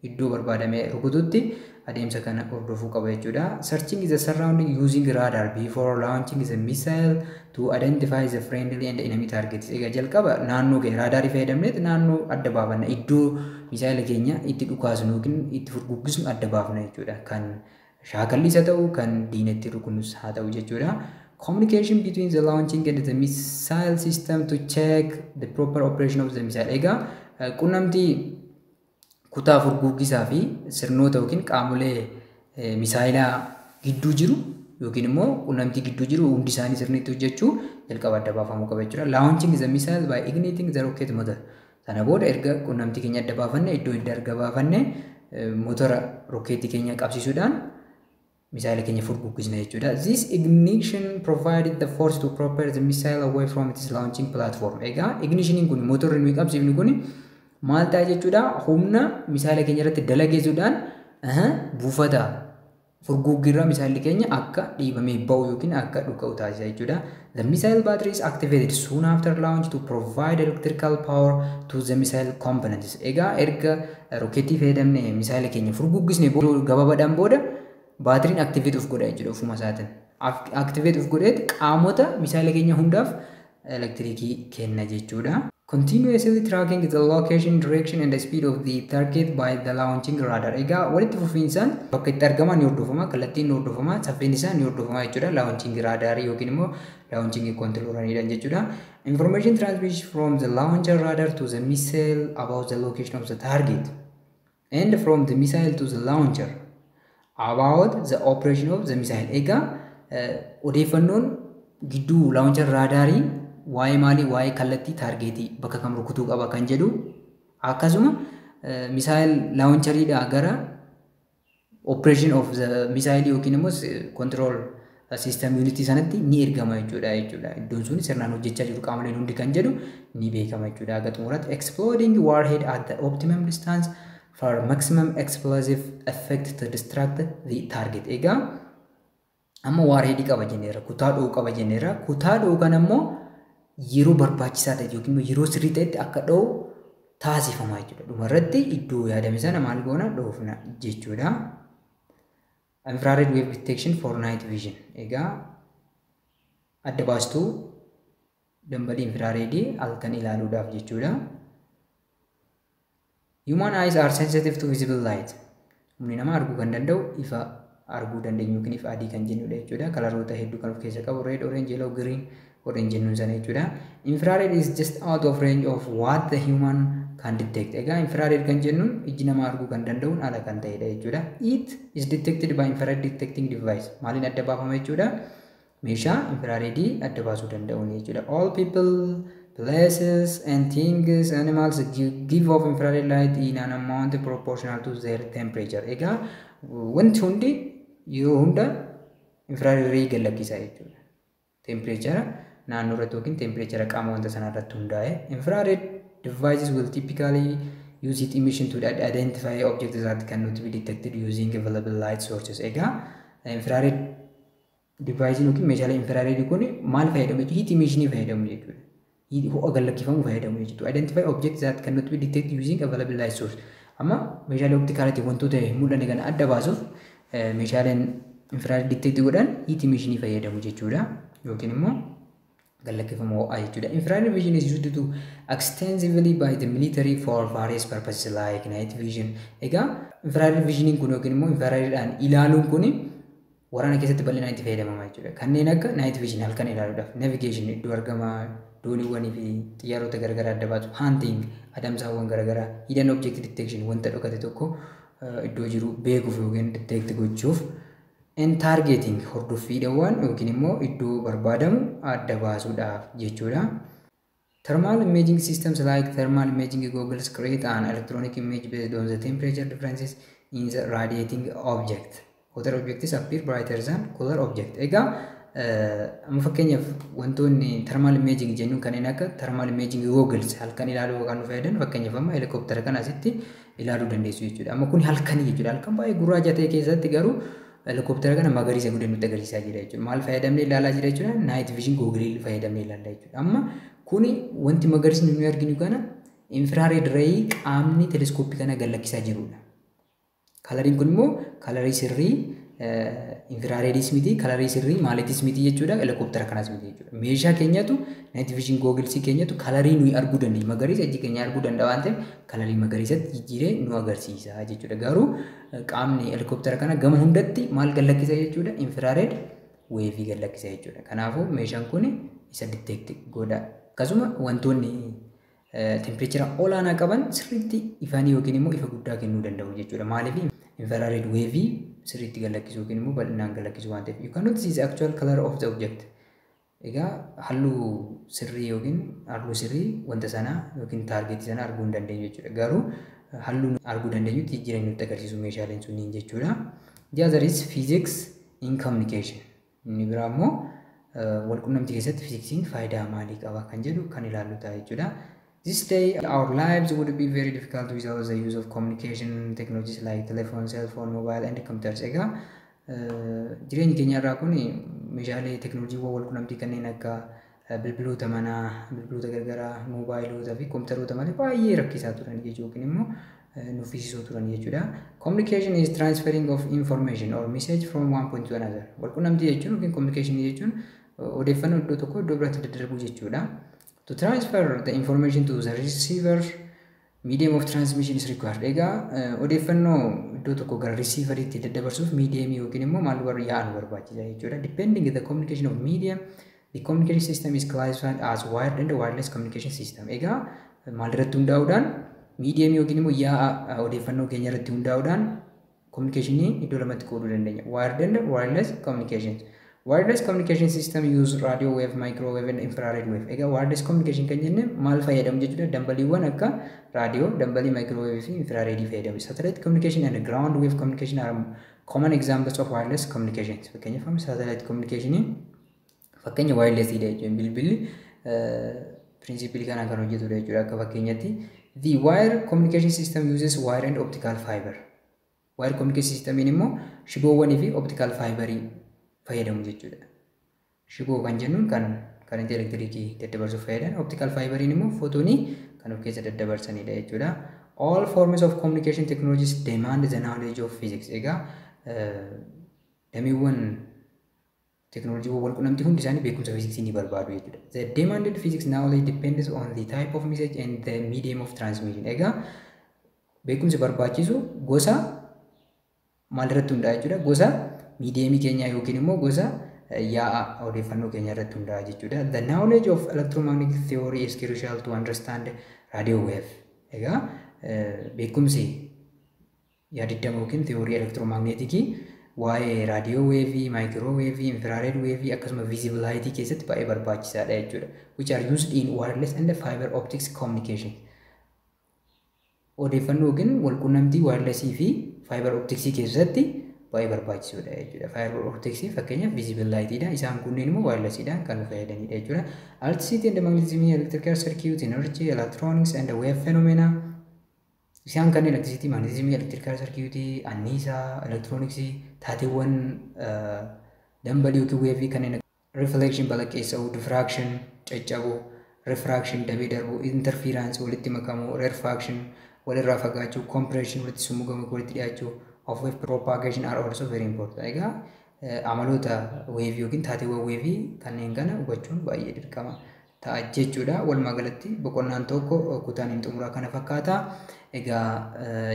iddoo barbaadame rukututti adeemsa kana hordofuu qaba jechuudha. Searching the surrounding using radar before launching the missile to identify the friendly and enemy targets. Egaa jalqaba naannoo keenya raadaarii fayyadamneet naannoo adda baafanna. Iddoo misaayila keenya itti dhukaasnu yookiin itti furguggisnu adda baafna jechuudha. Kan shaakalliis haa ta'u kan diinatti rukunnus haa ta'u jechuudha. Communication between the launching and the missile system to check the proper operation of the missile. Egaa quunnamtii kutaa furguggisaa fi sirnoota yookiin qaamolee misaayilaa gidduu jiru yookiin immoo quunnamtii gidduu jiru hundi isaanii sirniitti hojjechuu jalqaba adda baafamuu qaba jechuudha. Launching the missile by igniting the rocket motor. Sana booda erga quunnamtii keenya adda baafanne iddoo itti erga baafanne motora rokeetii keenya qabsiisuudhaan misaayila keenya furguggisna jechuudha. This ignition provided the force to propel the missile away from its launching platform. Egaa ignitioniin kun motorri nuyi qabsiifnu kun maal ta'a jechuudha? Humna misaayila keenya irratti dalageessuudhaan buufata furguggirraa misaayilli keenya akka dhiibamee ba'u yookiin akka dhukka'u taasisa jechuudha. The missile battery is activated soon after launch to provide electrical power to the missile components. Egaa erga rokeetii fayyadamne misaayila keenya furguggisne gabaabadhaan booda baatiriin activate of godha jechuudha ofuma isaatiin. Activate of godheet qaamota misaayila keenya hundaaf elektirikii kenna jechuudha. Continuously tracking the location, direction and the speed of the target by the launching radar. Egaa walitti fufiinsaan bakka itti argaman ni hordofama, kallattiin ni hordofama, saffisni isaa ni hordofama jechuudha. Launching radar yookiin immoo launching controlleridha jechuudha. Information transmission from the launcher radar to the missile about the location of the target and from the missile to the launcher about the operation of the missile. Egaa odeeffannoon gidduu launcher radaarii waa'ee maalii waa'ee kallattii taargeetii bakka kam rukutuu qaba kan jedhu akkasuma misaayil launcheriidhaa gara operation of the missile yookiin immoo control system unity sanatti ni ergama jechuudha. Iddoon sun sirnaan hojjechaa jiru qaamoleen hundi kan jedhu ni beekama jechuudha. Aga xumuraatti exploding warhead at the optimum distance for maximum explosive effect to distract the target. Egaa amma warheedii qaba jenneera, kutaa dhoo qaba jenneera. Kutaa dhoo kan ammoo yeroo barbaachisaa ta'e yookiin yeroo sirrii ta'etti akka dhoo taasifamaa jechuudha. Dhumarratti iddoo yaadame sana maal goona dhoofna jechuudha. Infrared wave detection for night vision. Egaa adda baastuu dambalii infraareedii halkan ilaaluudhaaf jechuudha. Human eyes are sensitive to visible light. Humni namaa arguu kan danda'u ifa arguu dandeenyu yookiin ifa adii kan jennudha jechuudha. Kalaroota hedduu kan of keessa qabu red, orange, yellow, green, orange jennuun sana jechuudha. Infrared is just out of range of what the human can detect. Egaa infrared kan jennuun ijji namaa arguu kan danda'uun ala kan ta'edha jechuudha. It is detected by infrared detecting device. Maaliin adda baafama jechuudha? Meeshaa infraaredii adda baasuu danda'uun jechuudha. All people, places and things, animals give off infrared light in an amount proportional to their temperature. Egaa wanti hundi yeroo hunda infrared ray galakkisa jechuudha. Temperature naannoo irratti yookiin temperature qaama wanta sanaa irratti hundaa'e. Infrared devices will typically use its emission to identify objects that cannot be detected using available light sources. Egaa infrared device yookiin meeshaalee infrared kun maal fayyadamu jechuudha? Heat emission fayyadamu jechuudha. Ho'a gallakkifamu fayyadamu jechuudha. Identify objects that cannot be detected using available light source. Amma meeshaalee optikaalatti wantoota mul'anne kana adda baasuuf meeshaaleen infrared detect godhan heat emission fayyadamu jechuudha. Yookiin immoo gallakkifamu ho'aa jechuudha. Infrared vision is used to extensively by the military for various purposes like night vision. Egaa infrared vision kun yookiin immoo infraredhaan ilaaluun kun waraana keessatti bal'inaan itti fayyadamamaa jechuudha. Kanneen akka night vision halkan ilaaluudhaaf, navigation iddoo argama dooniiwwanii fi xiyyaarota garaagaraa adda baasu, hunting adamsaawwan garaagaraa, hidden object detection wanta dhokate tokko iddoo jiru beekuuf yookiin detect gochuuf, and targeting hordoffiidhaan yookiin immoo iddoo barbaadamu adda baasuudhaaf jechuudha. Thermal imaging systems like thermal imaging goggles create an electronic image based on the temperature differences in the radiating object. Hotter objects appear brighter than cooler object. Egaa amma fakkeenyaaf wantoonni thermal imaging jennuun kanneen akka thermal imaging goggles halkan ilaaluu kan nu fayyadan fakkeenyaaf amma helikooптera kana asitti ilaaluu dandeessu jechuudha. Amma kun halkanii jechuudha. Halkan baay'ee gurraacha ta'e keessatti garuu helikooптera kana magariisa godhee nutti agarsiisaa jira jechuudha. Maal fayyadamnee ilaalaa jira jechuudha? Night vision goggles fayyadamnee ilaalaa jechuudha. Amma kuni wanti magariisni nuyi arginu kana infrared ray qaamni teleskooppii kana gallakkisaa jirudha. Kalariin kun immoo kalarii sirrii infraredis miti, kalarii sirrii maaliitis miti jechuudha. Helikooптera kanas miti jechuudha. Meeshaa keenyatu night vision goggles keenyatu kalarii nuyi arguu dandeenya. Magariisa ijji keenya arguu danda'a waan ta'eef kalarii magariisatti jijjiiree nu agarsiisa jechuudha. Garuu qaamni helikooптera kana gama hundatti maal gallakkisa jechuudha? Infrared wave gallakkisa jechuudha. Kanaafuu meeshaan kun isa detect godha. Akkasuma wantoonni temperature olaanaa qaban sirriitti ifanii yookiin immoo ifa guddaa kennuu danda'u jechuudha. Maaliif infrared wave sirriitti gallakkisuu yookiin immoo bal'inaan gallakkisuu waan ta'eef you cannot see the actual color of the object. Egaa halluu sirrii yookiin halluu sirrii wanta sanaa yookiin taargeetii sana arguu hin dandeenyu jechuudha. Garuu halluu arguu dandeenyutti jijjiiranii nutti agarsiisu meeshaaleen sunniin jechuudha. The other is physics in communication. Inni biraa immoo walqunnamtii keessatti fiiziksiin faayidaa maalii qaba kan jedhu kan ilaallu ta'a jechuudha. This day, our lives would be very difficult without the use of communication technologies like telephone, cell phone, mobile, and computers. Egaa jireenyi keenya irraa kun meeshaalee teekinooloojiiwwan walqunnamtii kanneen akka bilbiloota manaa, bilbiloota garagaraa, moobaayilootaa fi kompiitaroota malee baay'ee rakkisaa turan jechuudha yookiin immoo nuffisiisoo turan jechuudha. Communication is transferring of information or message from one point to another. Walqunnamtii jechuun yookiin communication jechuun odeeffannoo iddoo tokkoo iddoo biraatti daddarbuu jechuudha. To transfer the information to the receiver, medium of transmission is required. Egaa odeeffannoo iddoo tokko gara receiveriitti daddabarsuuf medium yookiin immoo maal warri yaa'an barbaachisa jechuudha. Depending the communication of medium, the communication system is classified as wired and wireless communication system. Egaa maal irratti hundaa'uudhaan medium yookiin immoo yaa'a odeeffannoo keenya irratti hundaa'uudhaan communicationii iddoo lamatti qooduu dandeenya. Wired and wireless communications. Wireless communication system use radio wave, microwave and infrared wave. Egaa wireless communication kan jenne maal fayyadamu jechuudha? Dambaliiwwan akka radio, dambalii microwave fi infrared fayyadamu. Satellite communication and ground wave communication are common examples of wireless communications. Fakkeenyaaf satellite communication fakkeenya wireless dha jechuudha. Bilbilli principally kana kan hojjetudha jechuudha. Akka fakkeenyatti The wire communication system uses wire and optical fiber. Wire communication system immoo shiboowwanii fi optical fiberii fayyadamu jechuudha. Shiboo kan jennuun kan current elektirikii daddabarsuuf fayyadan, optical fiberiin immoo footoonii kan of keessa daddabarsanidha jechuudha. All forms of communication technologies demand the knowledge of physics. Egaa dameewwan teknoolojii wal qunnamtii hundi isaanii beekumsa fiiziksii ni barbaadu jechuudha. The demanded physics knowledge depends on the type of message and the medium of transmission. Egaa beekumsi barbaachisu gosa maalirratti hundaa'a jechuudha. Gosa miidiyeemii keenyaa yookiin immoo gosa yaa'a odeeffannoo keenya irratti hundaa'a jechuudha. The knowledge of electromagnetic theory is crucial to understand radio wave. Egaa beekumsi yaadiddama yookiin theorii elektiromagneetikii waa'ee raadiyoo weevii, maayikirooweevii, infiraareed weevii akkasuma visible light keessatti baay'ee barbaachisaadha jechuudha. Which are used in wireless and fiber optics communication. Odeeffannoo yookiin walqunnamtii wirelessii fi fiber opticsii keessatti baay'ee barbaachisuudha jechuudha. Fiber opticsii fakkeenyaaf visible lightidha. Isaan kunneen immoo wirelessiidhaan kan fayyadanidha jechuudha. Electricity and magnetism, electrical circuit, energy, electronics and wave phenomena. Isaan kanneen electricity, magnetism, electrical circuit, anniisaa, electronics, taateewwan dambalii yookiin weevii kanneen reflection balaqqeessa'uu, diffraction caccabuu, refraction dabee darbuu, interference walitti makamuu, rarefaction walirraa fagaachuu, compression walitti summugamuu, walitti dhiyaachuu, of wave propagation are also very important. Egaa amaloota weevii yookiin taateewwan weevii kanneen kana hubachuun baay'ee dirqama ta'a jechuudha. Walumaa galatti boqonnaan tokko kutaan hin xumuraa kana fakkaata. Egaa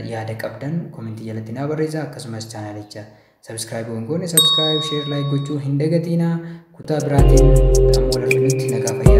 yaada qabdan komentii jalatti naa barreessaa, akkasumas chaanalicha subscribe goone subscribe, share, like gochuu hin dagatinaa. Kutaa biraatiin kan wal arginutti nagaa.